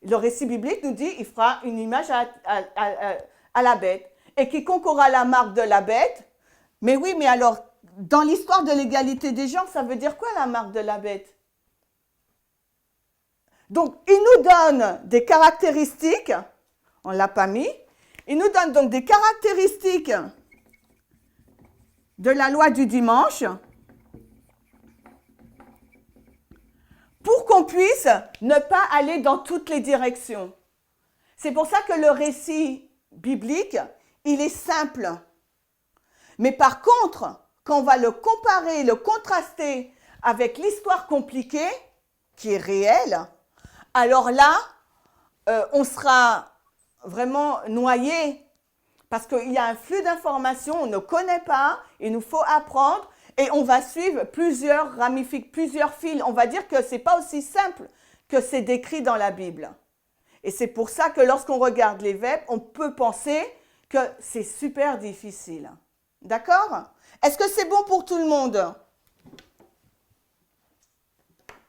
Le récit biblique nous dit il fera une image à la bête. Et quiconque aura la marque de la bête, mais oui, mais alors, dans l'histoire de l'égalité des genres, ça veut dire quoi la marque de la bête? Donc, il nous donne des caractéristiques, on ne l'a pas mis, il nous donne donc des caractéristiques de la loi du dimanche pour qu'on puisse ne pas aller dans toutes les directions. C'est pour ça que le récit biblique, il est simple. Mais par contre, quand on va le comparer, le contraster avec l'histoire compliquée, qui est réelle, alors là, on sera vraiment noyé parce qu'il y a un flux d'informations, on ne connaît pas, il nous faut apprendre et on va suivre plusieurs fils. On va dire que ce n'est pas aussi simple que c'est décrit dans la Bible. Et c'est pour ça que lorsqu'on regarde les verbes, on peut penser que c'est super difficile. D'accord? Est-ce que c'est bon pour tout le monde?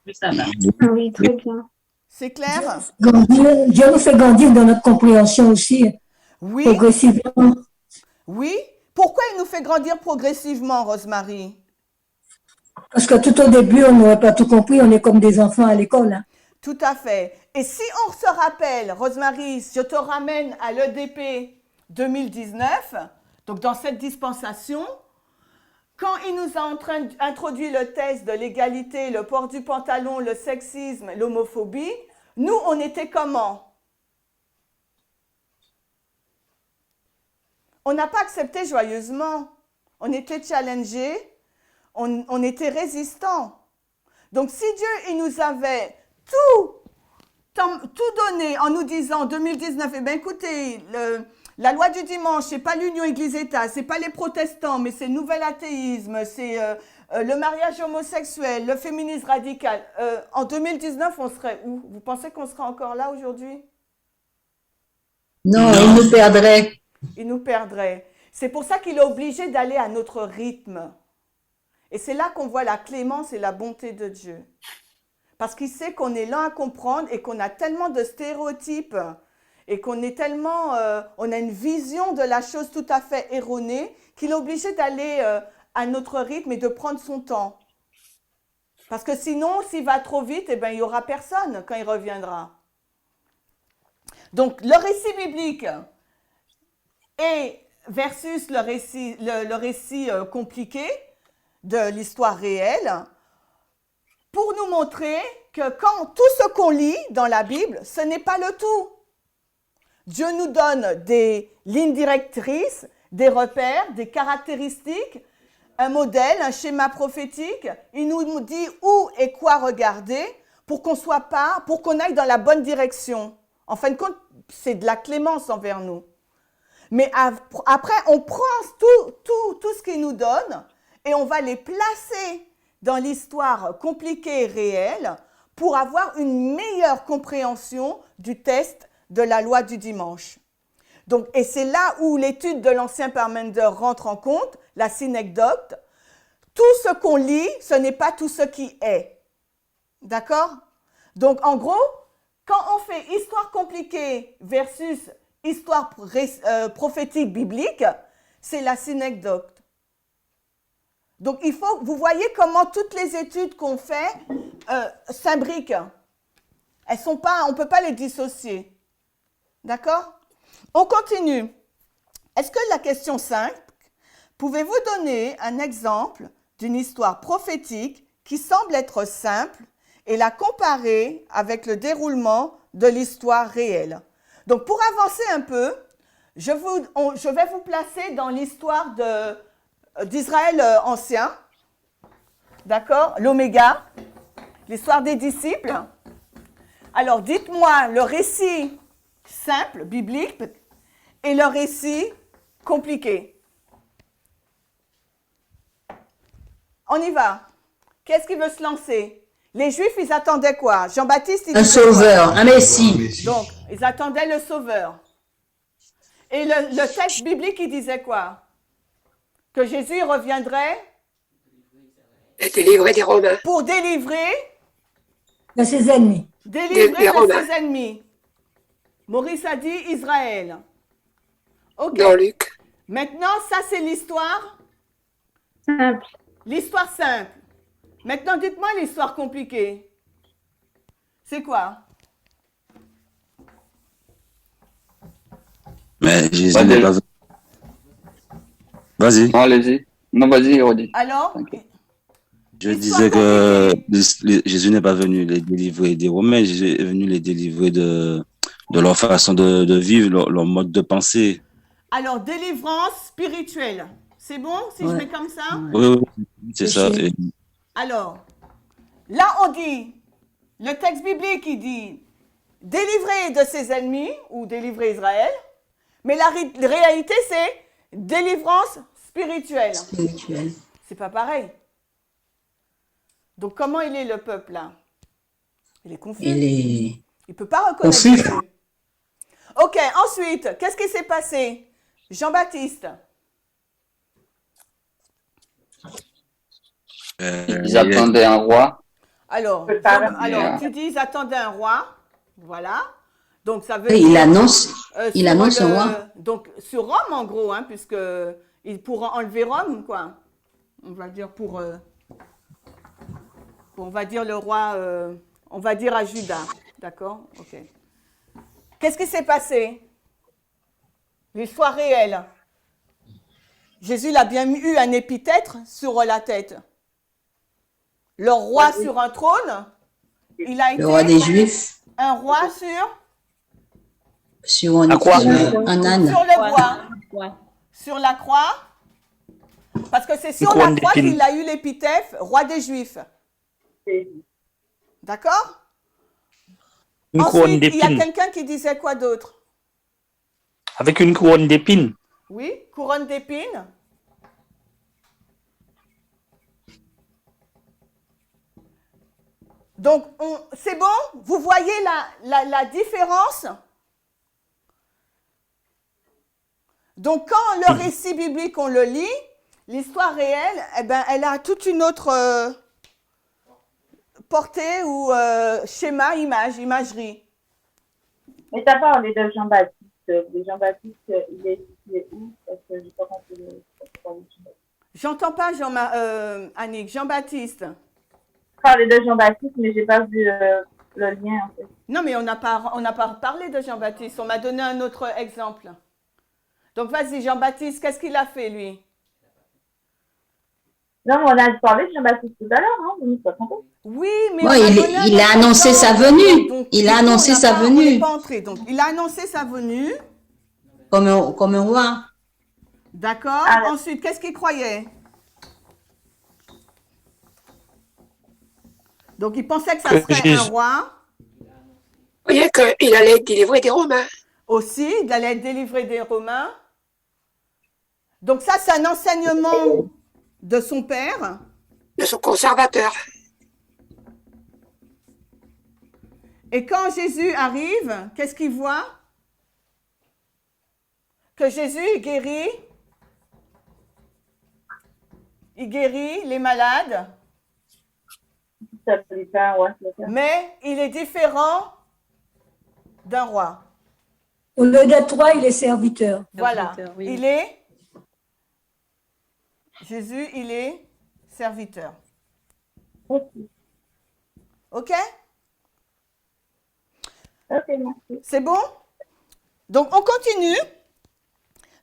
Oui, ça va.
Oui, très bien.
C'est clair?
Dieu nous fait grandir dans notre compréhension aussi,
Oui.
progressivement.
Oui. Pourquoi il nous fait grandir progressivement, Rosemary?
Parce que tout au début, on n'aurait pas tout compris, on est comme des enfants à l'école. Hein.
Tout à fait. Et si on se rappelle, Rosemary, je te ramène à l'EDP 2019, donc dans cette dispensation, quand il nous a introduit le test de l'égalité, le port du pantalon, le sexisme, l'homophobie, nous, on était comment? On n'a pas accepté joyeusement. On était challengés, on était résistants. Donc, si Dieu il nous avait tout donné en nous disant en 2019, eh bien, écoutez, la loi du dimanche, ce n'est pas l'union Église-État, ce n'est pas les protestants, mais c'est le nouvel athéisme, c'est le mariage homosexuel, le féminisme radical. En 2019, on serait où? Vous pensez qu'on serait encore là aujourd'hui?
Non, il nous perdrait.
Il nous perdrait. C'est pour ça qu'il est obligé d'aller à notre rythme. Et c'est là qu'on voit la clémence et la bonté de Dieu. Parce qu'il sait qu'on est lent à comprendre et qu'on a tellement de stéréotypes et qu'on est tellement, on a une vision de la chose tout à fait erronée qu'il est obligé d'aller à notre rythme et de prendre son temps. Parce que sinon, s'il va trop vite, eh ben, il n'y aura personne quand il reviendra. Donc, le récit biblique et versus le récit compliqué de l'histoire réelle, pour nous montrer que quand tout ce qu'on lit dans la Bible, ce n'est pas le tout. Dieu nous donne des lignes directrices, des repères, des caractéristiques, un modèle, un schéma prophétique. Il nous dit où et quoi regarder pour qu'on aille dans la bonne direction. En fin de compte, c'est de la clémence envers nous. Mais après, on prend tout ce qu'il nous donne et on va les placer dans l'histoire compliquée et réelle pour avoir une meilleure compréhension du test de la loi du dimanche. Donc, et c'est là où l'étude de l'ancien Parmenter rentre en compte, la synecdoque. Tout ce qu'on lit, ce n'est pas tout ce qui est. D'accord? Donc, en gros, quand on fait histoire compliquée versus histoire prophétique biblique, c'est la synecdoque. Donc, vous voyez comment toutes les études qu'on fait s'imbriquent. Elles sont pas, on ne peut pas les dissocier. D'accord? On continue. Est-ce que la question 5, pouvez-vous donner un exemple d'une histoire prophétique qui semble être simple et la comparer avec le déroulement de l'histoire réelle? Donc, pour avancer un peu, je vais vous placer dans l'histoire d'Israël ancien, d'accord, l'Oméga, l'histoire des disciples. Alors, dites-moi le récit simple, biblique, et le récit compliqué. On y va. Qu'est-ce qui veut se lancer? Les Juifs, ils attendaient quoi? Jean-Baptiste, il
Un
disait
sauveur,
quoi?
un Messie.
Donc, ils attendaient le sauveur. Et le texte biblique, il disait quoi? Que Jésus reviendrait
Et délivrer des Romains.
pour délivrer
De ses ennemis.
délivrer
Des
de
Romains.
ses ennemis. Maurice a dit Israël. Ok.
Dans Luc.
Maintenant, ça, c'est l'histoire.
Simple.
L'histoire simple. Maintenant, dites-moi l'histoire compliquée. C'est quoi?
Mais Jésus n'est pas venu. Vas-y.
Non, allez-y. Non, vas-y, redis.
Alors,
Je disais que Jésus n'est pas venu les délivrer des Romains, Jésus est venu les délivrer de leur façon de vivre, leur mode de pensée.
alors, délivrance spirituelle. C'est bon si je
Ouais.
mets comme ça?
Oui, c'est ça.
Ok.
Et
Alors, là, on dit, le texte biblique, il dit délivrer de ses ennemis ou délivrer Israël, mais la réalité, c'est délivrance spirituelle.
Spirituel.
C'est pas pareil. Donc, comment il est le peuple là? Il est confus.
Il est
Il peut pas reconnaître
confus.
Jésus. Ok, ensuite, qu'est-ce qui s'est passé? Jean-Baptiste.
Ils attendaient un roi.
Alors,
Yeah.
tu dis, ils attendaient un roi. Voilà. Donc, ça veut
Et
dire...
il annonce
sur
un roi.
Donc, sur Rome, en gros, hein, puisque il pourra enlever Rome, quoi. On va dire on va dire le roi, on va dire à Judas. D'accord? Ok. Qu'est-ce qui s'est passé? L'histoire réelle. Jésus il a bien eu un épithète sur la tête. Le roi sur un trône, il a été
Le roi des Juifs
un roi
sur un,
À quoi?
un âne.
sur le bois, sur la croix, parce que c'est sur
Une
la
couronne
croix
d'épines.
qu'il a eu l'épithète roi des Juifs. D'accord?
Une couronne
Ensuite, il y a
d'épines.
quelqu'un qui disait quoi d'autre?
Avec une couronne d'épines.
Oui, couronne d'épines. Donc, c'est bon? Vous voyez la différence? Donc, quand le récit biblique, on le lit, l'histoire réelle, eh ben, elle a toute une autre portée ou schéma, imagerie.
Mais tu as parlé de Jean-Baptiste. De Jean-Baptiste, il est situé où? Parce que j'ai pas compris
J'entends pas Annick. Jean-Baptiste.
parlé de Jean-Baptiste, mais j'ai pas vu le lien, en fait.
Non, mais on n'a pas parlé de Jean-Baptiste. On m'a donné un autre exemple. Donc, vas-y, Jean-Baptiste, qu'est-ce qu'il a fait, lui?
Non, mais on a parlé de Jean-Baptiste tout à l'heure, hein, vous ne pas trompé.
Oui, mais
Ouais, il a annoncé sa venue. Il a annoncé sa
On n'est
venue
pas entré. Donc, il a annoncé sa venue.
comme un roi.
D'accord.
Ah,
Ensuite, qu'est-ce qu'il croyait? Donc, il pensait que ça
Que
serait un
Jésus-
roi.
Vous voyez qu'il allait délivrer des Romains.
Aussi, il allait être délivré des Romains. Donc, ça, c'est un enseignement de son père.
De son conservateur.
Et quand Jésus arrive, qu'est-ce qu'il voit? Que Jésus il guérit les malades,
ça fait pas, ouais, c'est ça.
mais il est différent d'un roi.
Au lieu d'être roi, il est serviteur.
Voilà.
Serviteur, oui.
Il est, Jésus, il est serviteur.
Ok.
OK?
Ok, merci.
C'est bon? Donc, on continue.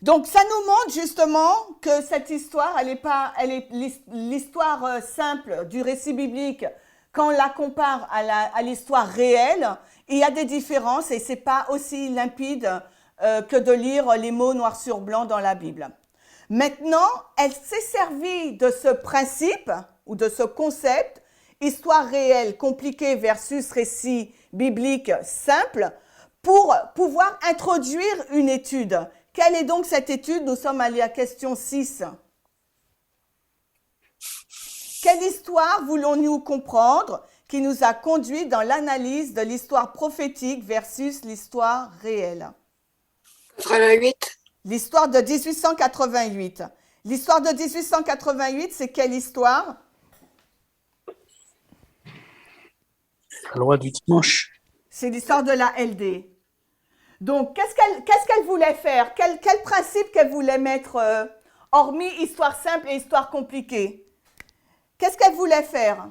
Donc, ça nous montre justement que cette histoire, elle est l'histoire simple du récit biblique. Quand on la compare à l'histoire réelle, il y a des différences et c'est pas aussi limpide que de lire les mots noir sur blanc dans la Bible. Maintenant, elle s'est servie de ce principe ou de ce concept, histoire réelle compliquée versus récit biblique simple, pour pouvoir introduire une étude. Quelle est donc cette étude? Nous sommes allés à question 6. Quelle histoire voulons-nous comprendre qui nous a conduit dans l'analyse de l'histoire prophétique versus l'histoire réelle?
88.
L'histoire de 1888. L'histoire de 1888, c'est quelle histoire?
La loi du dimanche.
C'est l'histoire de la LD. Donc, qu'est-ce qu'elle voulait faire? Quel principe qu'elle voulait mettre, hormis histoire simple et histoire compliquée? Qu'est-ce qu'elle voulait faire?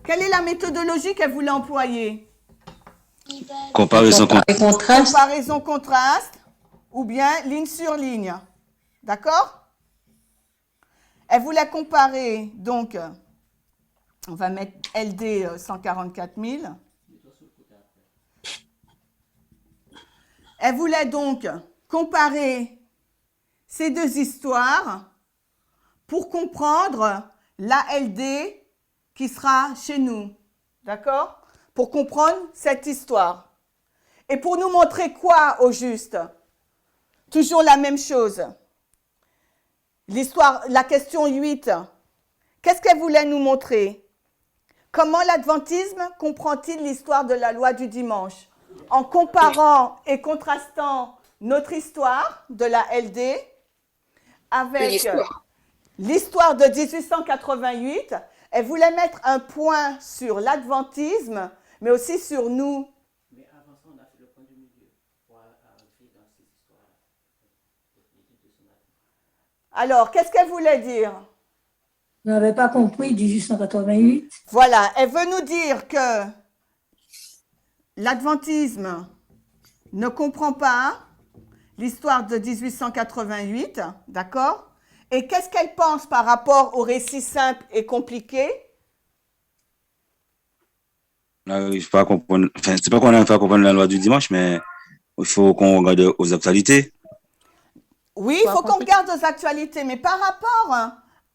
Quelle est la méthodologie qu'elle voulait employer?
Comparaison,
Contraste.
Comparaison, contraste, ou bien ligne sur ligne. D'accord? Elle voulait comparer, donc, on va mettre LD 144 000. Elle voulait donc comparer ces deux histoires pour comprendre la LD qui sera chez nous. D'accord? Pour comprendre cette histoire. Et pour nous montrer quoi au juste? Toujours la même chose. L'histoire, la question 8. Qu'est-ce qu'elle voulait nous montrer? Comment l'adventisme comprend-il l'histoire de la loi du dimanche? En comparant et contrastant notre histoire de la LD avec l'histoire de 1888, elle voulait mettre un point sur l'adventisme, mais aussi sur nous.
Mais avant ça, on a fait le point du milieu pour arriver dans cette histoire-là.
Alors, qu'est-ce qu'elle voulait dire?
Je n'avais pas compris 1888.
Voilà, elle veut nous dire que l'adventisme ne comprend pas l'histoire de 1888, d'accord? Et qu'est-ce qu'elle pense par rapport au récit simple et compliqué?
n'arrive pas à comprendre, enfin, c'est pas qu'on n'arrive pas à comprendre la loi du dimanche, mais il faut qu'on regarde aux actualités.
Oui, il faut qu'on regarde aux actualités, mais par rapport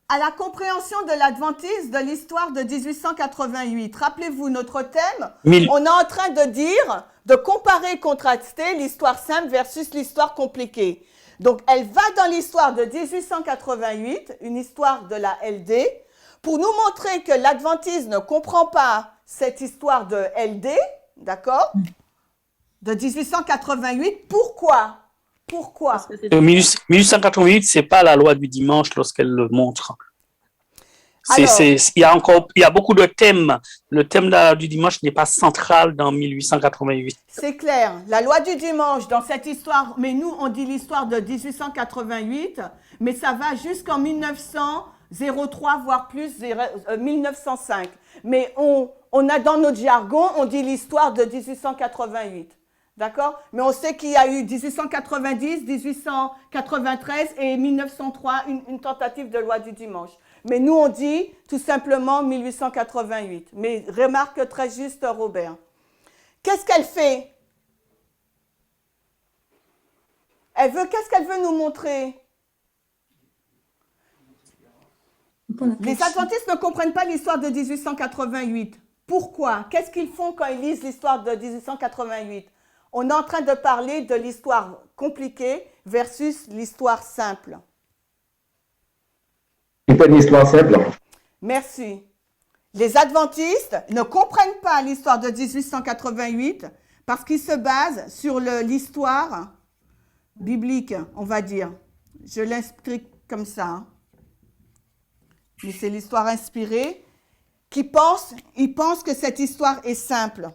à la compréhension de l'adventisme de l'histoire de 1888, rappelez-vous notre thème, on est en train de dire, de comparer, contraster l'histoire simple versus l'histoire compliquée. Donc, elle va dans l'histoire de 1888, une histoire de la LD, pour nous montrer que l'adventisme ne comprend pas cette histoire de LD, d'accord, de 1888. Pourquoi? Pourquoi?
1888, c'est pas la loi du dimanche lorsqu'elle le montre. Il y a beaucoup de thèmes. Le thème du dimanche n'est pas central dans 1888.
C'est clair. La loi du dimanche dans cette histoire, mais nous on dit l'histoire de 1888, mais ça va jusqu'en 1903, voire plus, 1905. Mais on a dans notre jargon, on dit l'histoire de 1888. D'accord? Mais on sait qu'il y a eu 1890, 1893 et 1903, une tentative de loi du dimanche. Mais nous, on dit tout simplement 1888. Mais remarque très juste, Robert. Qu'est-ce qu'elle fait? Qu'est-ce qu'elle veut nous montrer? Les adventistes ne comprennent pas l'histoire de 1888. Pourquoi? Qu'est-ce qu'ils font quand ils lisent l'histoire de 1888? On est en train de parler de l'histoire compliquée versus l'histoire simple.
C'est pas une histoire simple.
Merci. Les adventistes ne comprennent pas l'histoire de 1888 parce qu'ils se basent sur l'histoire biblique, on va dire. Je l'explique comme ça. Mais c'est l'histoire inspirée. ils pensent que cette histoire est simple.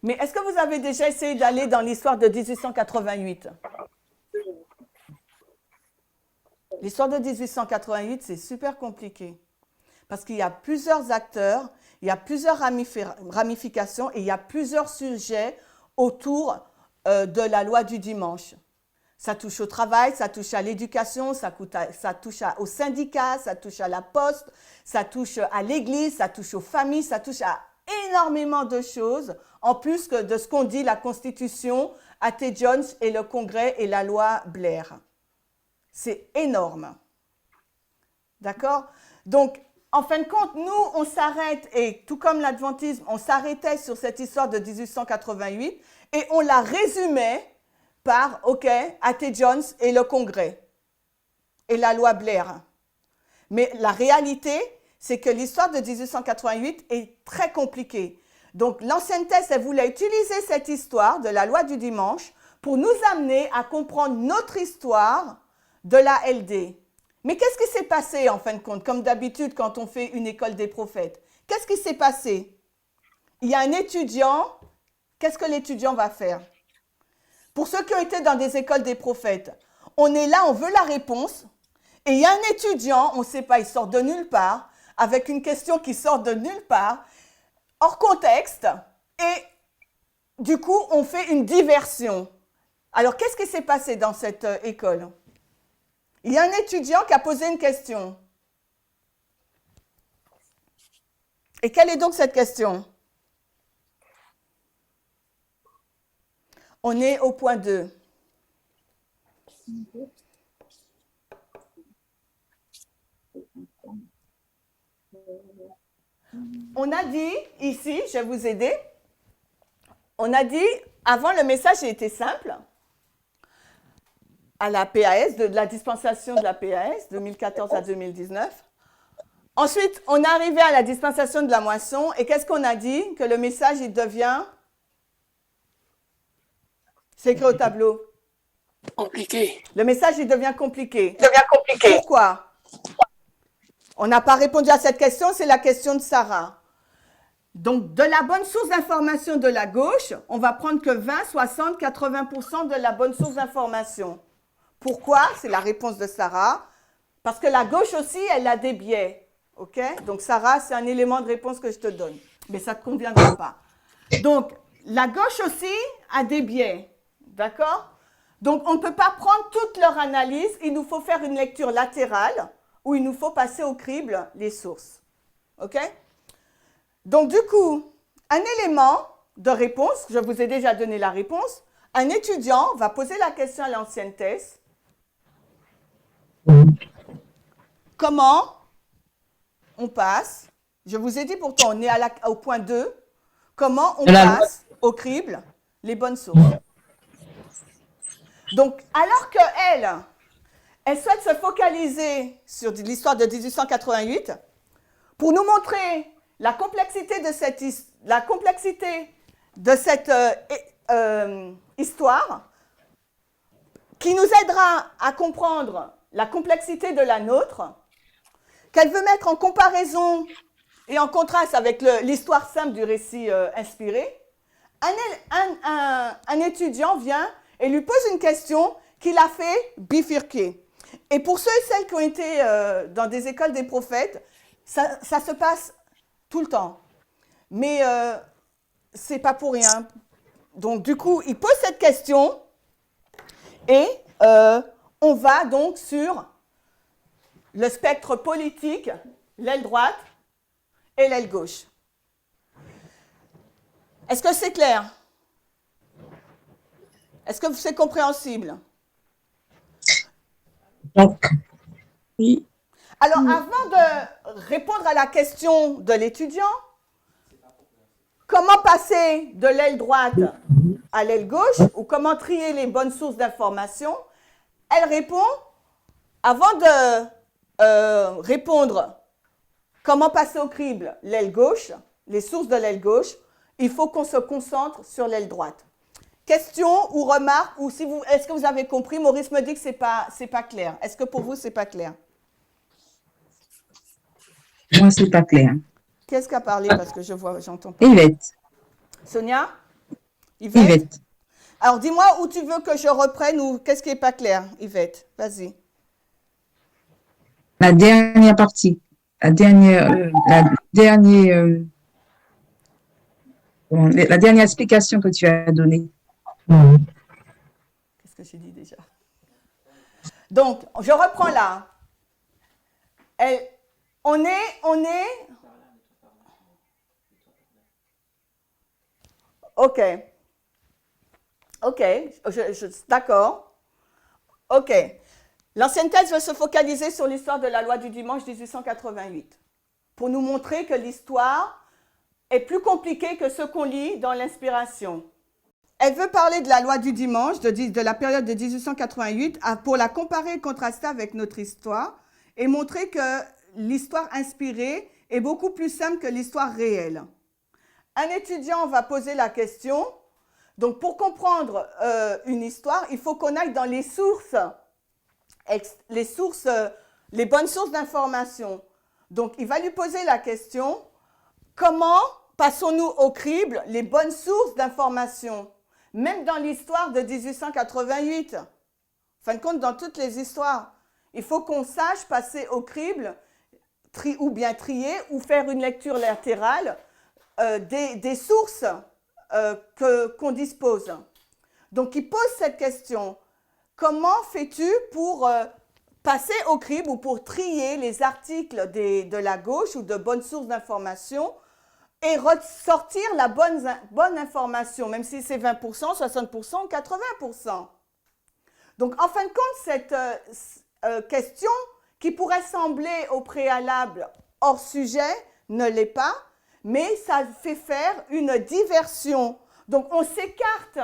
Mais est-ce que vous avez déjà essayé d'aller dans l'histoire de 1888? L'histoire de 1888, c'est super compliqué. Parce qu'il y a plusieurs acteurs, il y a plusieurs ramifications et il y a plusieurs sujets autour de la loi du dimanche. Ça touche au travail, ça touche à l'éducation, ça touche aux syndicats, ça touche à la poste, ça touche à l'église, ça touche aux familles, ça touche à énormément de choses, en plus que de ce qu'ont dit la Constitution, A.T. Jones et le Congrès et la loi Blair. C'est énorme. D'accord? Donc, en fin de compte, nous, on s'arrête, et tout comme l'adventisme, on s'arrêtait sur cette histoire de 1888 et on la résumait par, OK, A.T. Jones et le Congrès et la loi Blair. Mais la réalité, c'est que l'histoire de 1888 est très compliquée. Donc, l'ancienne thèse, elle voulait utiliser cette histoire de la loi du dimanche pour nous amener à comprendre notre histoire de la LD. Mais qu'est-ce qui s'est passé, en fin de compte, comme d'habitude, quand on fait une école des prophètes? Qu'est-ce qui s'est passé? Il y a un étudiant, qu'est-ce que l'étudiant va faire? Pour ceux qui ont été dans des écoles des prophètes, on est là, on veut la réponse, et il y a un étudiant, on ne sait pas, il sort de nulle part, avec une question qui sort de nulle part, hors contexte, et du coup, on fait une diversion. Alors, qu'est-ce qui s'est passé dans cette école? Il y a un étudiant qui a posé une question. Et quelle est donc cette question? On est au point 2. On a dit, ici, je vais vous aider, on a dit, avant le message était simple, à la PAS, de la dispensation de la PAS, 2014 à 2019. Ensuite, on est arrivé à la dispensation de la moisson, et qu'est-ce qu'on a dit? Que le message, il devient... C'est écrit au tableau.
Compliqué.
Le message, il devient compliqué. Pourquoi? On n'a pas répondu à cette question, c'est la question de Sarah. Donc, de la bonne source d'information de la gauche, on va prendre que 20, 60, 80% de la bonne source d'information. Pourquoi? C'est la réponse de Sarah. Parce que la gauche aussi, elle a des biais. OK? Donc, Sarah, c'est un élément de réponse que je te donne. Mais ça ne te conviendra pas. Donc, la gauche aussi a des biais. D'accord? Donc, on ne peut pas prendre toute leur analyse. Il nous faut faire une lecture latérale où il nous faut passer au crible les sources. OK? Donc, du coup, un élément de réponse, je vous ai déjà donné la réponse, un étudiant va poser la question à l'ancienne thèse. Comment on passe, je vous ai dit pourtant, on est au point 2, comment on passe au crible les bonnes sources. Donc, alors qu'elle, elle souhaite se focaliser sur l'histoire de 1888 pour nous montrer la complexité de cette histoire qui nous aidera à comprendre la complexité de la nôtre, qu'elle veut mettre en comparaison et en contraste avec l'histoire simple du récit inspiré, un étudiant vient et lui pose une question qui l'a fait bifurquer. Et pour ceux et celles qui ont été dans des écoles des prophètes, ça se passe tout le temps. Mais ce n'est pas pour rien. Donc, du coup, il pose cette question et on va donc sur le spectre politique, l'aile droite et l'aile gauche. Est-ce que c'est clair? Est-ce que c'est compréhensible?
Donc, oui.
Alors, avant de répondre à la question de l'étudiant, comment passer de l'aile droite à l'aile gauche ou comment trier les bonnes sources d'information, elle répond, avant de répondre comment passer au crible l'aile gauche, les sources de l'aile gauche, il faut qu'on se concentre sur l'aile droite. Question ou remarque, ou est-ce que vous avez compris? Maurice me dit que c'est pas clair. Est-ce que pour vous, c'est pas clair?
Moi, c'est pas clair.
Qu'est-ce qu'a parlé? Parce que j'entends pas.
Yvette.
Sonia? Yvette?
Yvette.
Alors, dis-moi où tu veux que je reprenne ou qu'est-ce qui n'est pas clair, Yvette? Vas-y.
La dernière partie. La dernière explication que tu as donnée.
Qu'est-ce que j'ai dit déjà? Donc, je reprends là. On est... OK. OK, d'accord. OK. L'ancienne thèse veut se focaliser sur l'histoire de la loi du dimanche 1888 pour nous montrer que l'histoire est plus compliquée que ce qu'on lit dans l'inspiration. Elle veut parler de la loi du dimanche de la période de 1888 pour la comparer et contraster avec notre histoire et montrer que l'histoire inspirée est beaucoup plus simple que l'histoire réelle. Un étudiant va poser la question, donc pour comprendre une histoire, il faut qu'on aille dans les sources, les bonnes sources d'information. Donc il va lui poser la question, comment passons-nous au crible les bonnes sources d'information, même dans l'histoire de 1888. En fin de compte, dans toutes les histoires, il faut qu'on sache passer au crible, ou bien trier, ou faire une lecture latérale des sources qu'on dispose. Donc, il pose cette question. Comment fais-tu pour passer au crible ou pour trier les articles de la gauche ou de bonnes sources d'information et ressortir la bonne information, même si c'est 20%, 60% ou 80%. Donc, en fin de compte, cette question qui pourrait sembler au préalable hors sujet ne l'est pas, mais ça fait faire une diversion. Donc, on s'écarte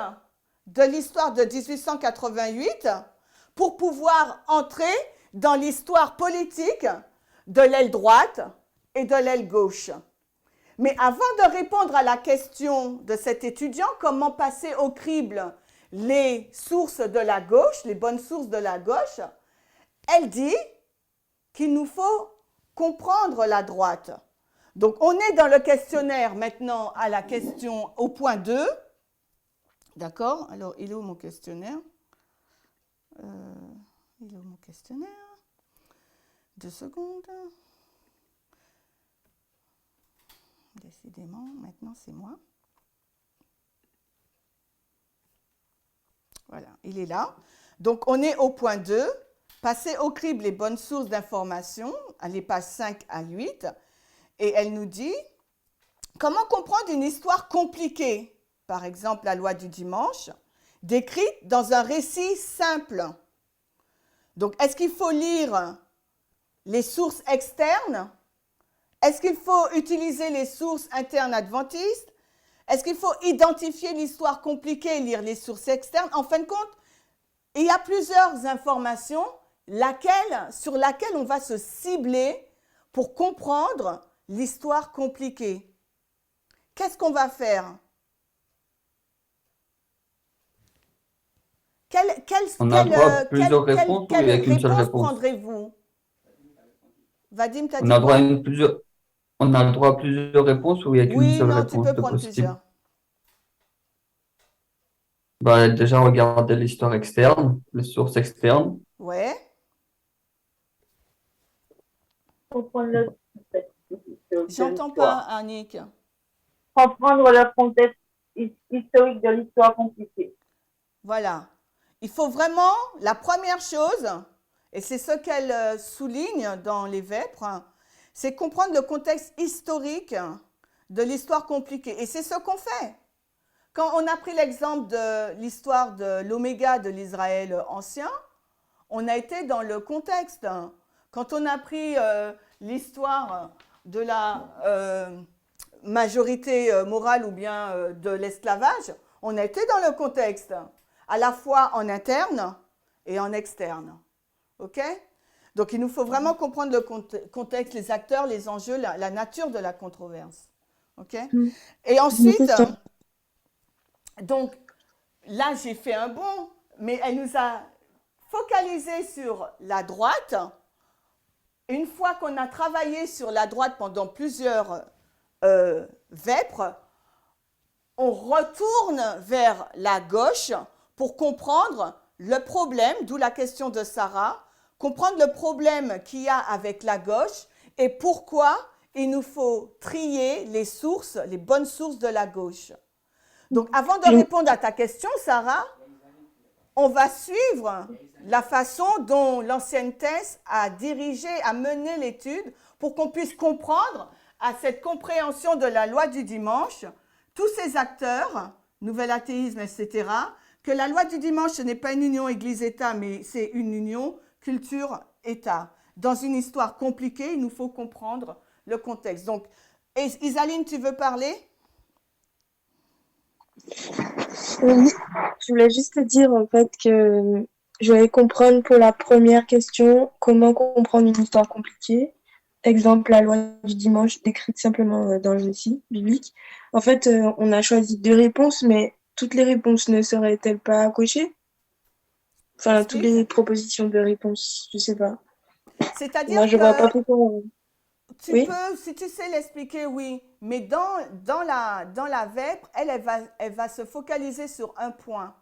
de l'histoire de 1888 pour pouvoir entrer dans l'histoire politique de l'aile droite et de l'aile gauche. Mais avant de répondre à la question de cet étudiant, comment passer au crible les sources de la gauche, les bonnes sources de la gauche, elle dit qu'il nous faut comprendre la droite. Donc, on est dans le questionnaire maintenant à la question au point 2. D'accord? Alors, il est où mon questionnaire? Il est où mon questionnaire? 2 secondes. Décidément, maintenant c'est moi. Voilà, il est là. Donc, on est au point 2. Passer au crible les bonnes sources d'information, les pages 5 à 8. Et elle nous dit, comment comprendre une histoire compliquée, par exemple la loi du dimanche, décrite dans un récit simple. Donc, est-ce qu'il faut lire les sources externes? Est-ce qu'il faut utiliser les sources internes adventistes? Est-ce qu'il faut identifier l'histoire compliquée et lire les sources externes? En fin de compte, il y a plusieurs informations sur laquelle on va se cibler pour comprendre l'histoire compliquée. Qu'est-ce qu'on va faire?
On a le droit à plusieurs réponses ou il n'y a qu'une seule
réponse
réponse?
prendrez-vous? Vadim, tu as
On
dit
a le droit
quoi?
à on a le droit à plusieurs réponses ou il n'y a qu'une
Oui,
seule
non,
réponse
tu peux
de
prendre
possible?
plusieurs.
Bah, déjà, regarder l'histoire externe, les sources externes.
Ouais.
Comprendre le contexte de
J'entends
l'histoire.
pas, Annick.
Comprendre le contexte historique de l'histoire compliquée.
Voilà. Il faut vraiment, la première chose, et c'est ce qu'elle souligne dans les Vêpres, c'est comprendre le contexte historique de l'histoire compliquée. Et c'est ce qu'on fait. Quand on a pris l'exemple de l'histoire de l'Oméga de l'Israël ancien, on a été dans le contexte. Quand on a pris l'histoire de la majorité morale ou bien de l'esclavage, on a été dans le contexte, à la fois en interne et en externe. OK? Donc, il nous faut vraiment comprendre le contexte, les acteurs, les enjeux, la nature de la controverse. OK? Et ensuite, donc, là, j'ai fait un bond, mais elle nous a focalisé sur la droite une fois qu'on a travaillé sur la droite pendant plusieurs vêpres, on retourne vers la gauche pour comprendre le problème, d'où la question de Sarah, comprendre le problème qu'il y a avec la gauche et pourquoi il nous faut trier les sources, les bonnes sources de la gauche. Donc, avant de répondre à ta question, Sarah, on va suivre la façon dont l'ancienne thèse a dirigé, a mené l'étude pour qu'on puisse comprendre à cette compréhension de la loi du dimanche, tous ces acteurs, nouvel athéisme, etc., que la loi du dimanche, ce n'est pas une union Église-État, mais c'est une union culture-État. Dans une histoire compliquée, il nous faut comprendre le contexte. Donc, Isaline, tu veux parler?
Oui, je voulais juste te dire en fait que je voulais comprendre pour la première question comment comprendre une histoire compliquée. Exemple, la loi du dimanche décrite simplement dans le récit biblique. En fait, on a choisi 2 réponses, mais toutes les réponses ne seraient-elles pas cochées? Enfin, toutes les propositions de réponses, je sais pas.
C'est-à-dire
Moi, je vois pas pourquoi.
tu
Oui.
peux, si tu sais l'expliquer, oui, mais dans la vêpre, elle va se focaliser sur un point.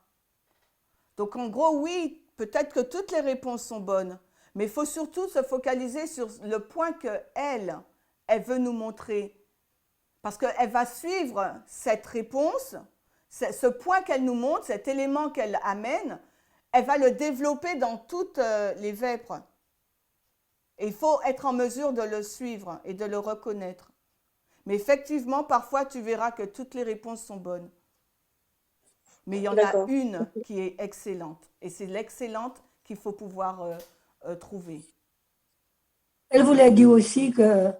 Donc, en gros, oui, peut-être que toutes les réponses sont bonnes, mais il faut surtout se focaliser sur le point qu'elle veut nous montrer. Parce qu'elle va suivre cette réponse, ce point qu'elle nous montre, cet élément qu'elle amène, elle va le développer dans toutes les vêpres. Et il faut être en mesure de le suivre et de le reconnaître. Mais effectivement, parfois, tu verras que toutes les réponses sont bonnes. Mais il y en a une qui est excellente. Et c'est l'excellente qu'il faut pouvoir trouver.
Elle voulait dire aussi que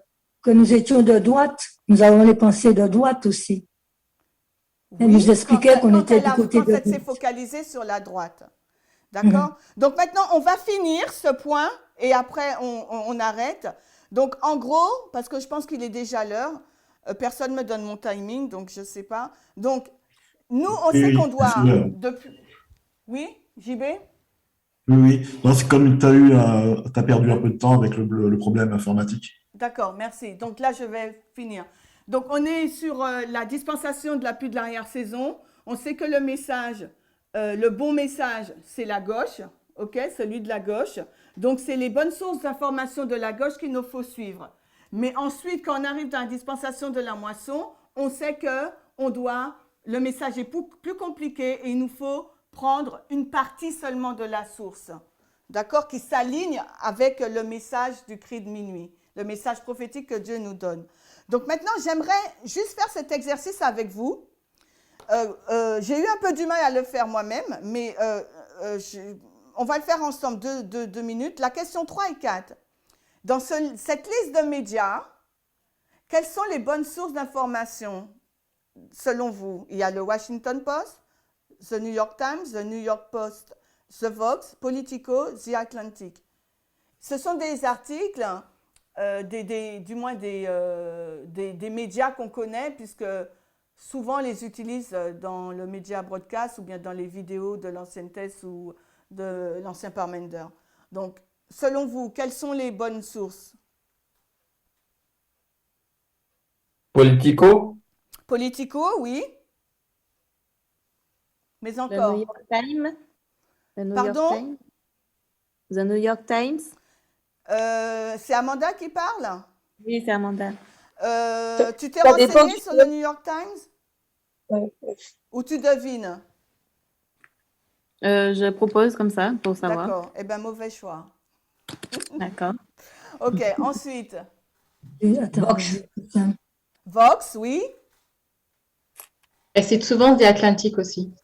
nous étions de droite. Nous avons les pensées de droite aussi. Elle nous expliquait qu'on était du côté de droite.
Elle s'est focalisée sur la droite. D'accord? Donc maintenant, on va finir ce point et après, on arrête. Donc en gros, parce que je pense qu'il est déjà l'heure, personne ne me donne mon timing, donc je ne sais pas. Donc, nous, on sait qu'on doit... Oui, JB?
Oui. Non, c'est comme tu as perdu un peu de temps avec le problème informatique.
D'accord, merci. Donc là, je vais finir. Donc, on est sur la dispensation de la pluie de l'arrière-saison. On sait que le message, le bon message, c'est la gauche, ok, celui de la gauche. Donc, c'est les bonnes sources d'information de la gauche qu'il nous faut suivre. Mais ensuite, quand on arrive dans la dispensation de la moisson, on sait que le message est plus compliqué et il nous faut prendre une partie seulement de la source, d'accord, qui s'aligne avec le message du cri de minuit, le message prophétique que Dieu nous donne. Donc maintenant, j'aimerais juste faire cet exercice avec vous. J'ai eu un peu du mal à le faire moi-même, mais on va le faire ensemble, 2 minutes. La question 3 et 4. Dans cette liste de médias, quelles sont les bonnes sources d'information selon vous? Il y a le Washington Post, The New York Times, The New York Post, The Vox, Politico, The Atlantic. Ce sont des articles, du moins des médias qu'on connaît, puisque souvent les utilisent dans le média broadcast ou bien dans les vidéos de l'ancienne thèse ou de l'ancien Parmenter. Donc, selon vous, quelles sont les bonnes sources?
Politico?
Politico, oui. Mais
The
encore.
New York Times.
Pardon?
The New York Times.
C'est Amanda qui parle?
Oui, c'est Amanda.
Tu t'es renseignée sur le New York Times? Ou tu devines?
Je propose comme ça pour savoir.
D'accord. Eh bien, mauvais choix.
D'accord.
OK. Ensuite.
Vox.
Vox, oui.
Elle cite souvent The Atlantic aussi.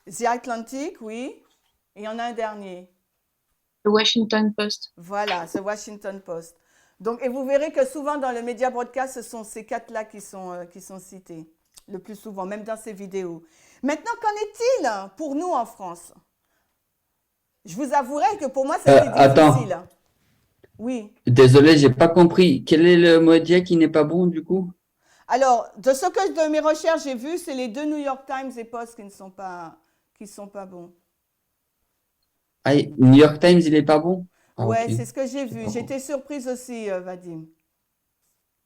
The Atlantic, oui. Et il y en a un dernier.
The Washington Post.
Voilà, The Washington Post. Donc, et vous verrez que souvent dans le média broadcast, ce sont ces 4-là qui sont cités, le plus souvent, même dans ces vidéos. Maintenant, qu'en est-il pour nous en France? Je vous avouerai que pour moi, c'était difficile. Oui.
Désolé, j'ai pas compris. Quel est le média qui n'est pas bon du coup?
Alors, de mes recherches, j'ai vu, c'est les 2 New York Times et Post qui ne sont pas bons.
Ah, New York Times, il est pas bon? Ah,
Ouais,
ok.
c'est ce que j'ai vu.
pas
J'étais surprise aussi, Vadim,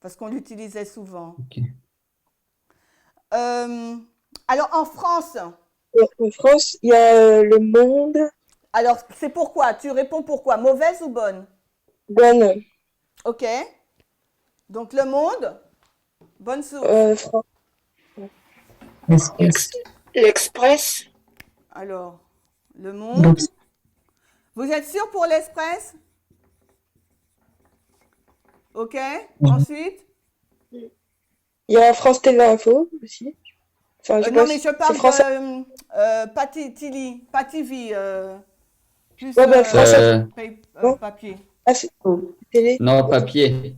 parce qu'on l'utilisait souvent.
Ok.
Alors, en France,
En France, il y a Le Monde,
alors, c'est pourquoi? Tu réponds pourquoi? Mauvaise ou bonne?
Bonne,
Ok. Donc, Le Monde, bonne source.
France.
L'Express.
Alors, Le Monde. Vous êtes sûr pour l'Express? Ok. Ensuite?
Il y a France Télé Info aussi. Enfin, je sais
Non,
pas
mais
si
je
c'est
parle
français.
de pas TV, plus
Ouais, ben, français. Non.
papier.
Ah, c'est télé.
Non, papier.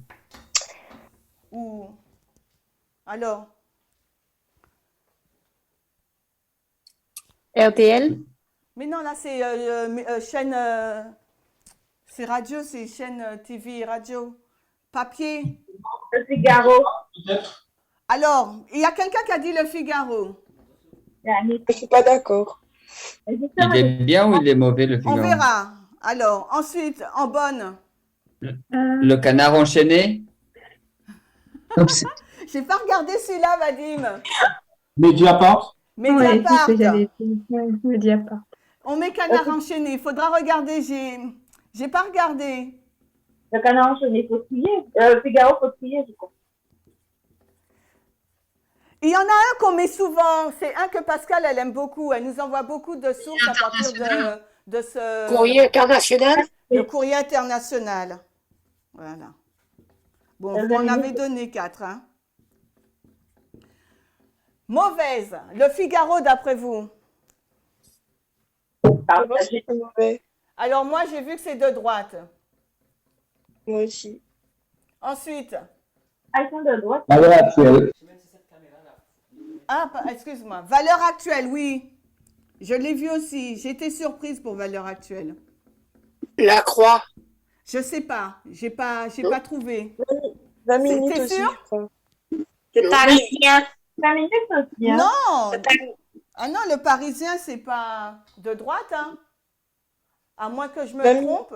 Ou alors,
RTL?
mais non, là c'est chaîne, c'est radio, c'est chaîne TV radio, papier.
Le Figaro.
Alors, il y a quelqu'un qui a dit Le Figaro.
Je suis pas d'accord.
Il est bien ou il est mauvais, le
On
Figaro?
verra. Alors, ensuite, en bonne.
Le Canard enchaîné?
J'ai pas regardé celui-là, Vadim.
Mediapart.
Mediapart.
Ouais, c'est ce que j'allais dire. Mediapart.
On met Canard enchaîné. Il faudra regarder. J'ai pas regardé.
Le Canard enchaîné, il faut trier. Figaro, il faut trier, je crois.
Il y en a un qu'on met souvent. C'est un que Pascal, elle aime beaucoup. Elle nous envoie beaucoup de sources à partir de ce...
Courrier international.
Le courrier international. Voilà. Bon, vous en avez donné 4. Hein. Mauvaise. Le Figaro, d'après vous?
C'est mauvais.
Alors, moi, j'ai vu que c'est de droite.
Moi aussi.
Ensuite.
Ah, ils sont de droite.
Valeur actuelle.
Ah, excuse-moi. Valeur actuelle, oui. Je l'ai vu aussi. J'étais surprise pour Valeur actuelle.
La Croix.
Je sais pas. J'ai pas trouvé.
20 minutes
T'es
aussi,
sûr?
je crois.
Le Parisien. 20 minutes aussi. Hein.
Non. Ah non, le Parisien, c'est pas de droite, hein. À moins que je me trompe.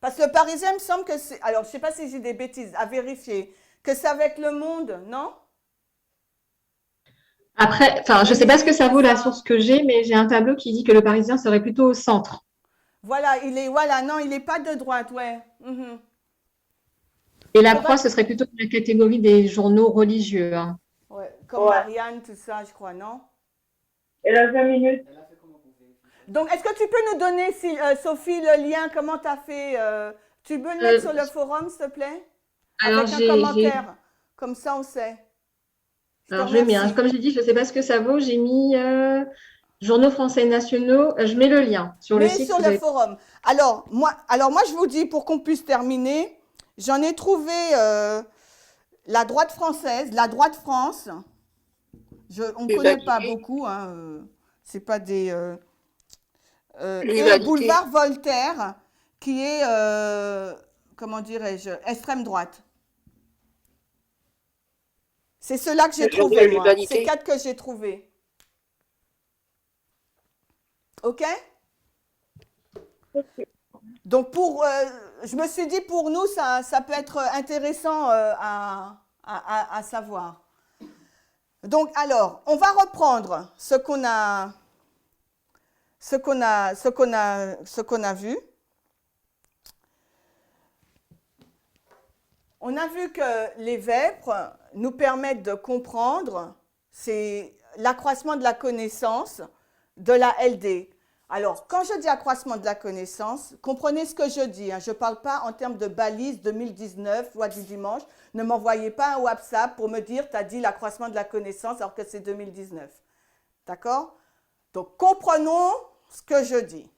Parce que le Parisien, il me semble que c'est... Alors, je sais pas si j'ai des bêtises, à vérifier. Que c'est avec Le Monde, non?
Après, enfin, je sais pas ce que ça vaut la source que j'ai, mais j'ai un tableau qui dit que le Parisien serait plutôt au centre.
Voilà, non, il n'est pas de droite, ouais. Mhm.
Et La Croix, ce serait plutôt dans la catégorie des journaux religieux. Hein.
Ouais, comme Marianne, tout ça, je crois, non?
Et là, 20 minutes.
Donc, est-ce que tu peux nous donner, Sophie, le lien? Comment tu as fait? Tu peux le mettre sur le forum, s'il te plaît?
Alors,
avec un commentaire. Comme ça, on sait.
Alors, je mets, hein, comme j'ai dit, je ne sais pas ce que ça vaut. J'ai mis journaux français nationaux. Je mets le lien sur le site.
Sur le forum. Alors moi, je vous dis, pour qu'on puisse terminer, j'en ai trouvé la droite française, la droite France. On ne connaît pas beaucoup. Hein, c'est pas des... et Boulevard Voltaire, qui est, comment dirais-je, extrême droite. C'est ceux-là que j'ai trouvé, moi. C'est 4 que j'ai trouvés. OK? Donc, je me suis dit, pour nous, ça peut être intéressant à savoir. Donc, alors, on va reprendre ce qu'on a vu. On a vu que les vêpres nous permettent de comprendre, c'est l'accroissement de la connaissance de la LD. Alors, quand je dis accroissement de la connaissance, comprenez ce que je dis. Hein. Je ne parle pas en termes de balise 2019, loi du dimanche. Ne m'envoyez pas un WhatsApp pour me dire, tu as dit l'accroissement de la connaissance alors que c'est 2019. D'accord? Donc, comprenons ce que je dis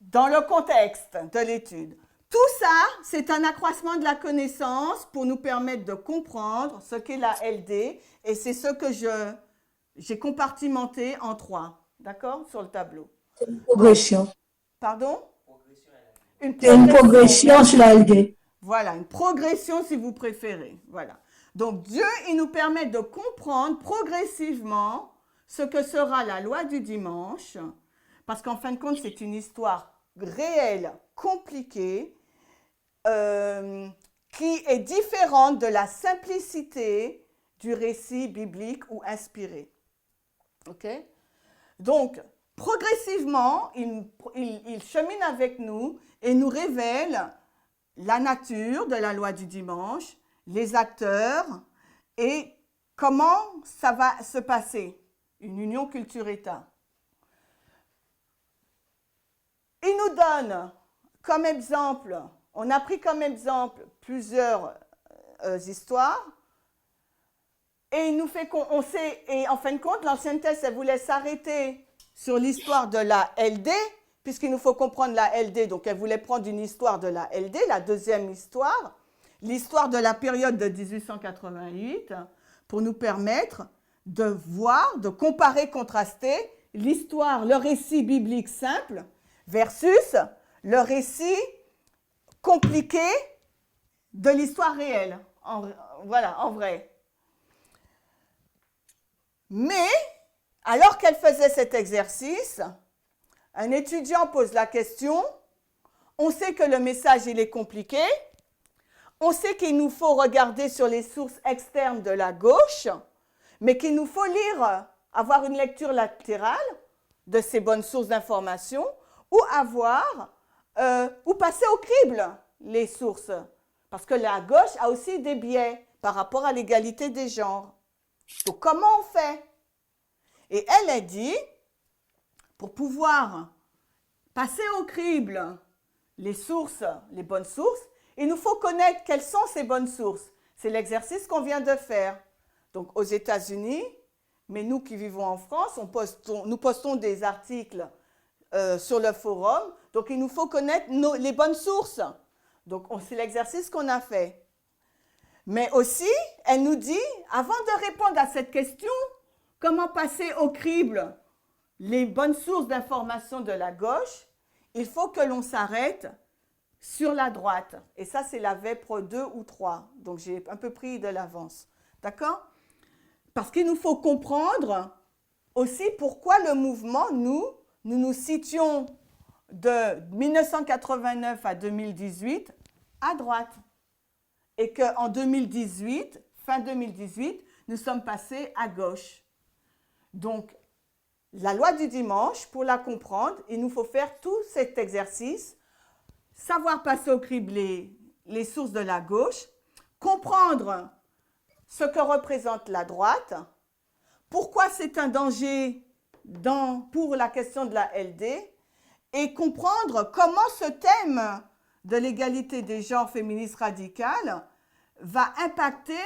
dans le contexte de l'étude. Tout ça, c'est un accroissement de la connaissance pour nous permettre de comprendre ce qu'est la LD et c'est ce que j'ai compartimenté en 3, d'accord, sur le tableau.
C'est une progression.
Pardon?
C'est une progression sur la LD.
Voilà, une progression si vous préférez. Voilà. Donc Dieu, il nous permet de comprendre progressivement ce que sera la loi du dimanche, parce qu'en fin de compte, c'est une histoire réelle compliquée qui est différente de la simplicité du récit biblique ou inspiré. OK? Donc, progressivement, il chemine avec nous et nous révèle la nature de la loi du dimanche, les acteurs et comment ça va se passer, une union culture-État. Il nous donne comme exemple, on a pris comme exemple plusieurs histoires et il nous fait qu'on sait, et en fin de compte, l'ancienne thèse, elle voulait s'arrêter sur l'histoire de la LD, puisqu'il nous faut comprendre la LD, donc elle voulait prendre une histoire de la LD, la deuxième histoire, l'histoire de la période de 1888, pour nous permettre de voir, de comparer, contraster l'histoire, le récit biblique simple versus le récit compliqué de l'histoire réelle, voilà, en vrai. Mais, alors qu'elle faisait cet exercice, un étudiant pose la question, on sait que le message il est compliqué, on sait qu'il nous faut regarder sur les sources externes de la gauche, mais qu'il nous faut lire, avoir une lecture latérale de ces bonnes sources d'information, ou ou passer au crible les sources, parce que la gauche a aussi des biais par rapport à l'égalité des genres. Donc, comment on fait? Et elle a dit, pour pouvoir passer au crible les sources, les bonnes sources, il nous faut connaître quelles sont ces bonnes sources. C'est l'exercice qu'on vient de faire. Donc, aux États-Unis, mais nous qui vivons en France, nous postons des articles sur le forum. Donc, il nous faut connaître les bonnes sources. Donc, c'est l'exercice qu'on a fait. Mais aussi, elle nous dit, avant de répondre à cette question, comment passer au crible les bonnes sources d'information de la gauche, il faut que l'on s'arrête sur la droite. Et ça, c'est la vêpre 2 ou 3. Donc, j'ai un peu pris de l'avance. D'accord? Parce qu'il nous faut comprendre aussi pourquoi le mouvement, nous situons de 1989 à 2018 à droite. Et qu'en 2018, fin 2018, nous sommes passés à gauche. Donc, la loi du dimanche, pour la comprendre, il nous faut faire tout cet exercice, savoir passer au crible les sources de la gauche, comprendre ce que représente la droite, pourquoi c'est un danger pour la question de la LD, et comprendre comment ce thème de l'égalité des genres féministes radicales va impacter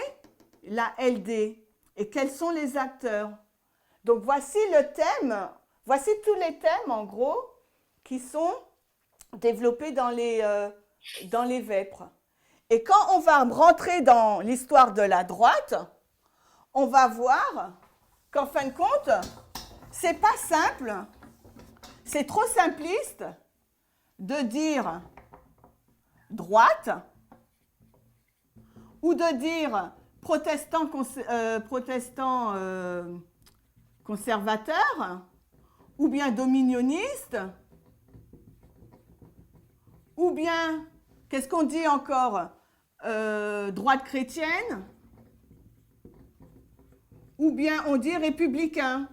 la LD et quels sont les acteurs. Donc voici le thème, voici tous les thèmes en gros qui sont développés dans les vêpres. Et quand on va rentrer dans l'histoire de la droite, on va voir qu'en fin de compte, c'est pas simple, c'est trop simpliste de dire droite ou de dire protestant conservateur ou bien dominionniste ou bien, qu'est-ce qu'on dit encore, droite chrétienne ou bien on dit républicain.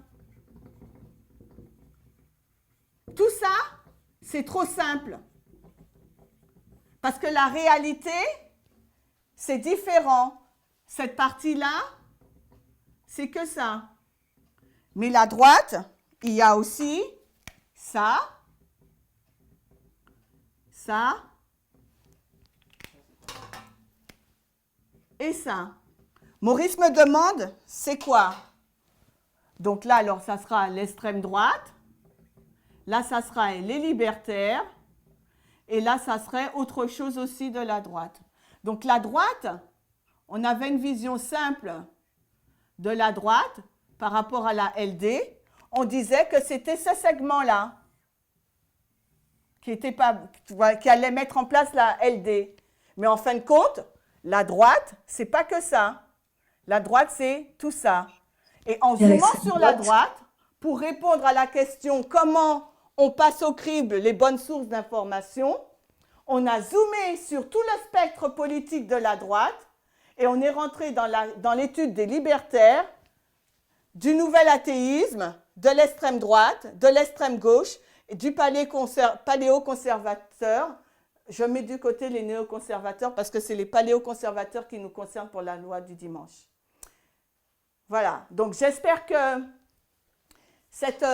Tout ça, c'est trop simple. Parce que la réalité, c'est différent. Cette partie-là, c'est que ça. Mais la droite, il y a aussi ça, ça et ça. Maurice me demande, c'est quoi? Donc là, alors, ça sera l'extrême droite. Là, ça sera les libertaires. Et là, ça serait autre chose aussi de la droite. Donc la droite, on avait une vision simple de la droite par rapport à la LD. On disait que c'était ce segment-là qui allait mettre en place la LD. Mais en fin de compte, la droite, c'est pas que ça. La droite, c'est tout ça. Et en zoomant sur la droite, pour répondre à la question comment on passe au crible les bonnes sources d'information, on a zoomé sur tout le spectre politique de la droite et on est rentré dans l'étude des libertaires, du nouvel athéisme, de l'extrême droite, de l'extrême gauche, et du paléoconservateur. Je mets du côté les néoconservateurs parce que c'est les paléoconservateurs qui nous concernent pour la loi du dimanche. Voilà, donc j'espère que cette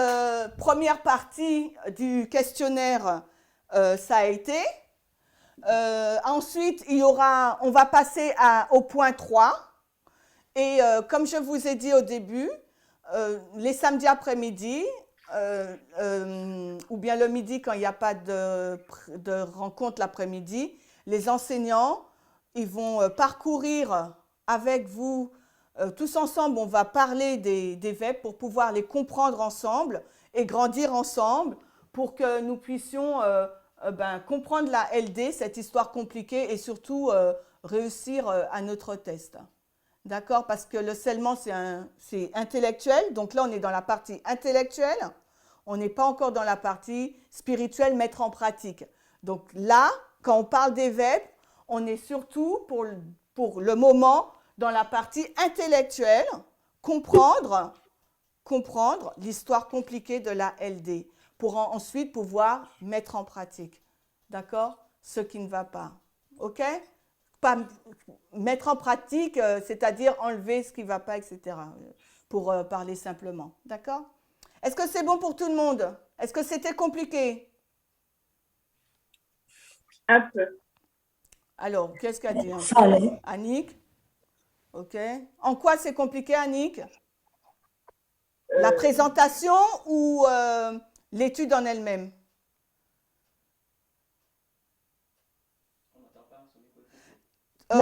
première partie du questionnaire, ça a été. Ensuite, on va passer au point 3. Et comme je vous ai dit au début, les samedis après-midi, ou bien le midi quand il n'y a pas de rencontre l'après-midi, les enseignants, ils vont parcourir avec vous, tous ensemble, on va parler des VEP pour pouvoir les comprendre ensemble et grandir ensemble pour que nous puissions comprendre la LD, cette histoire compliquée, et surtout réussir à notre test. D'accord? Parce que le scellement, c'est intellectuel. Donc là, on est dans la partie intellectuelle. On n'est pas encore dans la partie spirituelle, mettre en pratique. Donc là, quand on parle des VEP, on est surtout, pour le moment, dans la partie intellectuelle, comprendre l'histoire compliquée de la LD, pour ensuite pouvoir mettre en pratique. D'accord? Ce qui ne va pas. OK? Pas mettre en pratique, c'est-à-dire enlever ce qui ne va pas, etc. Pour parler simplement. D'accord? Est-ce que c'est bon pour tout le monde? Est-ce que c'était compliqué?
Un peu.
Alors, qu'est-ce qu'a dit
Ça allait.
Annick? OK. En quoi c'est compliqué, Annick? La présentation ou l'étude en elle-même?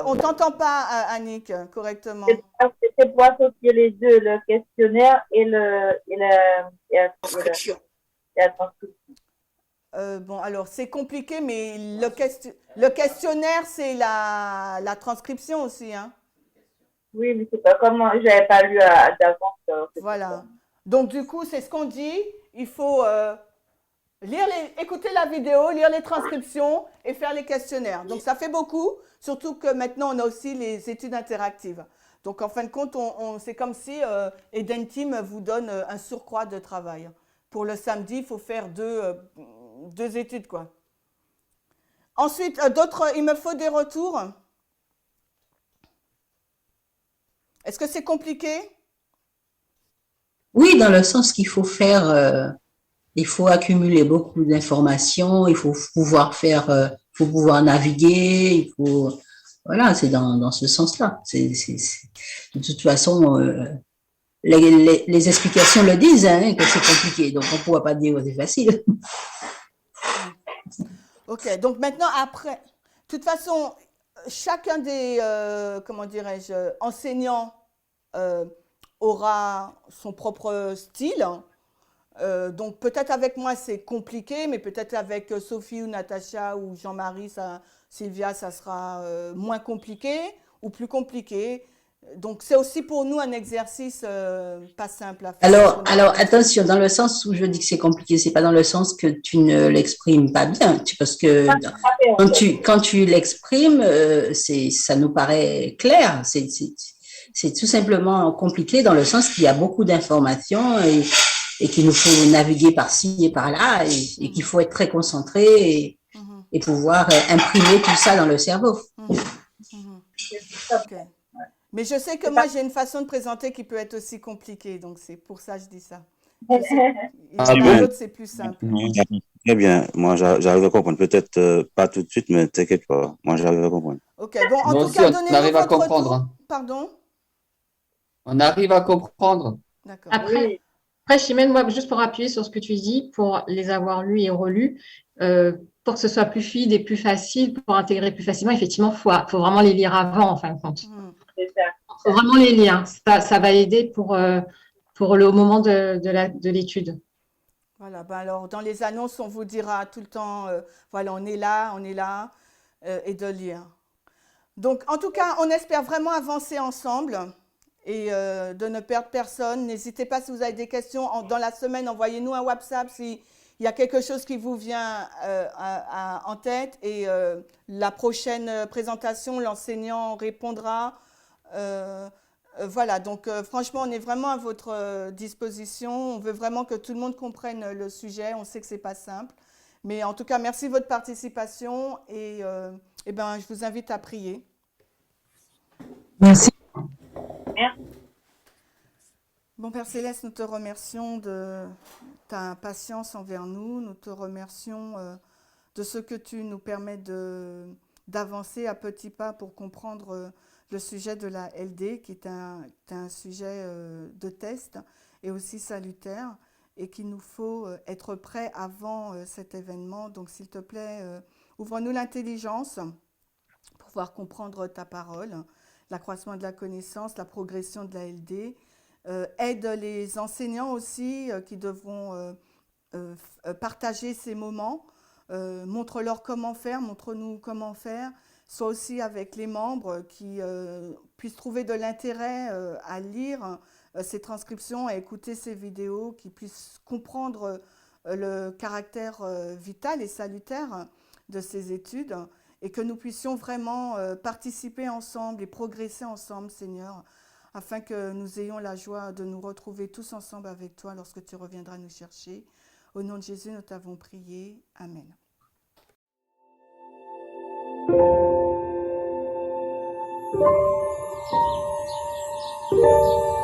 On ne t'entend pas, Annick, correctement.
C'est pour associer les deux, le questionnaire et la transcription.
Bon, alors, c'est compliqué, mais le questionnaire, c'est la transcription aussi, hein?
Oui, mais c'est pas comme j'avais pas lu d'avance.
Voilà. Donc, du coup, c'est ce qu'on dit. Il faut écouter la vidéo, lire les transcriptions et faire les questionnaires. Donc, ça fait beaucoup, surtout que maintenant, on a aussi les études interactives. Donc, en fin de compte, c'est comme si Eden Team vous donne un surcroît de travail. Pour le samedi, il faut faire deux études, quoi. Ensuite, il me faut des retours. Est-ce que c'est compliqué?
Oui, dans le sens qu'il faut faire, il faut accumuler beaucoup d'informations, il faut pouvoir naviguer, voilà, c'est dans ce sens-là. De toute façon, les explications le disent, hein, que c'est compliqué, donc on ne pourra pas dire que c'est facile.
Ok, donc maintenant, après, de toute façon, chacun des, comment dirais-je, enseignants aura son propre style. Donc peut-être avec moi c'est compliqué, mais peut-être avec Sophie ou Natacha ou Jean-Marie, Sylvia, ça sera moins compliqué ou plus compliqué. Donc c'est aussi pour nous un exercice pas simple à faire.
Alors attention, dans le sens où je dis que c'est compliqué, c'est pas dans le sens que tu ne l'exprimes pas bien, parce que quand tu l'exprimes, ça nous paraît clair. C'est tout simplement compliqué dans le sens qu'il y a beaucoup d'informations et qu'il nous faut naviguer par-ci et par-là et qu'il faut être très concentré et pouvoir imprimer tout ça dans le cerveau.
Okay. Mais je sais que moi, j'ai une façon de présenter qui peut être aussi compliquée, donc c'est pour ça que je dis ça. L'autre, c'est plus simple.
Très bien, moi j'arrive à comprendre. Peut-être pas tout de suite, mais t'inquiète pas, moi j'arrive à comprendre.
Ok, bon, en tout cas, donnez-nous votre retour. Pardon?
On arrive à comprendre.
D'accord.
Après, Chimène, moi, juste pour appuyer sur ce que tu dis, pour les avoir lus et relus, pour que ce soit plus fluide et plus facile, pour intégrer plus facilement, effectivement, faut vraiment les lire avant, en fin de compte. Il faut vraiment les lire. Ça va aider pour le moment de l'étude.
Voilà, ben alors dans les annonces, on vous dira tout le temps, voilà, on est là, et de lire. Donc, en tout cas, on espère vraiment avancer ensemble et de ne perdre personne. N'hésitez pas si vous avez des questions dans la semaine, envoyez-nous un WhatsApp s'il il y a quelque chose qui vous vient en tête et la prochaine présentation, l'enseignant répondra. Voilà, donc franchement, on est vraiment à votre disposition. On veut vraiment que tout le monde comprenne le sujet. On sait que ce n'est pas simple. Mais en tout cas, merci de votre participation et je vous invite à prier.
Merci.
Merci.
Bon, Père Céleste, nous te remercions de ta patience envers nous. Nous te remercions de ce que tu nous permets d'avancer à petits pas pour comprendre le sujet de la LD, qui est un sujet de test et aussi salutaire, et qu'il nous faut être prêts avant cet événement. Donc, s'il te plaît, ouvre-nous l'intelligence pour pouvoir comprendre ta parole, l'accroissement de la connaissance, la progression de la LD. Aide les enseignants aussi qui devront partager ces moments. Montre-leur comment faire, montre-nous comment faire. Soit aussi avec les membres qui puissent trouver de l'intérêt à lire ces transcriptions, à écouter ces vidéos, qui puissent comprendre le caractère vital et salutaire de ces études et que nous puissions vraiment participer ensemble et progresser ensemble, Seigneur, afin que nous ayons la joie de nous retrouver tous ensemble avec toi lorsque tu reviendras nous chercher. Au nom de Jésus, nous t'avons prié. Amen. Thank you.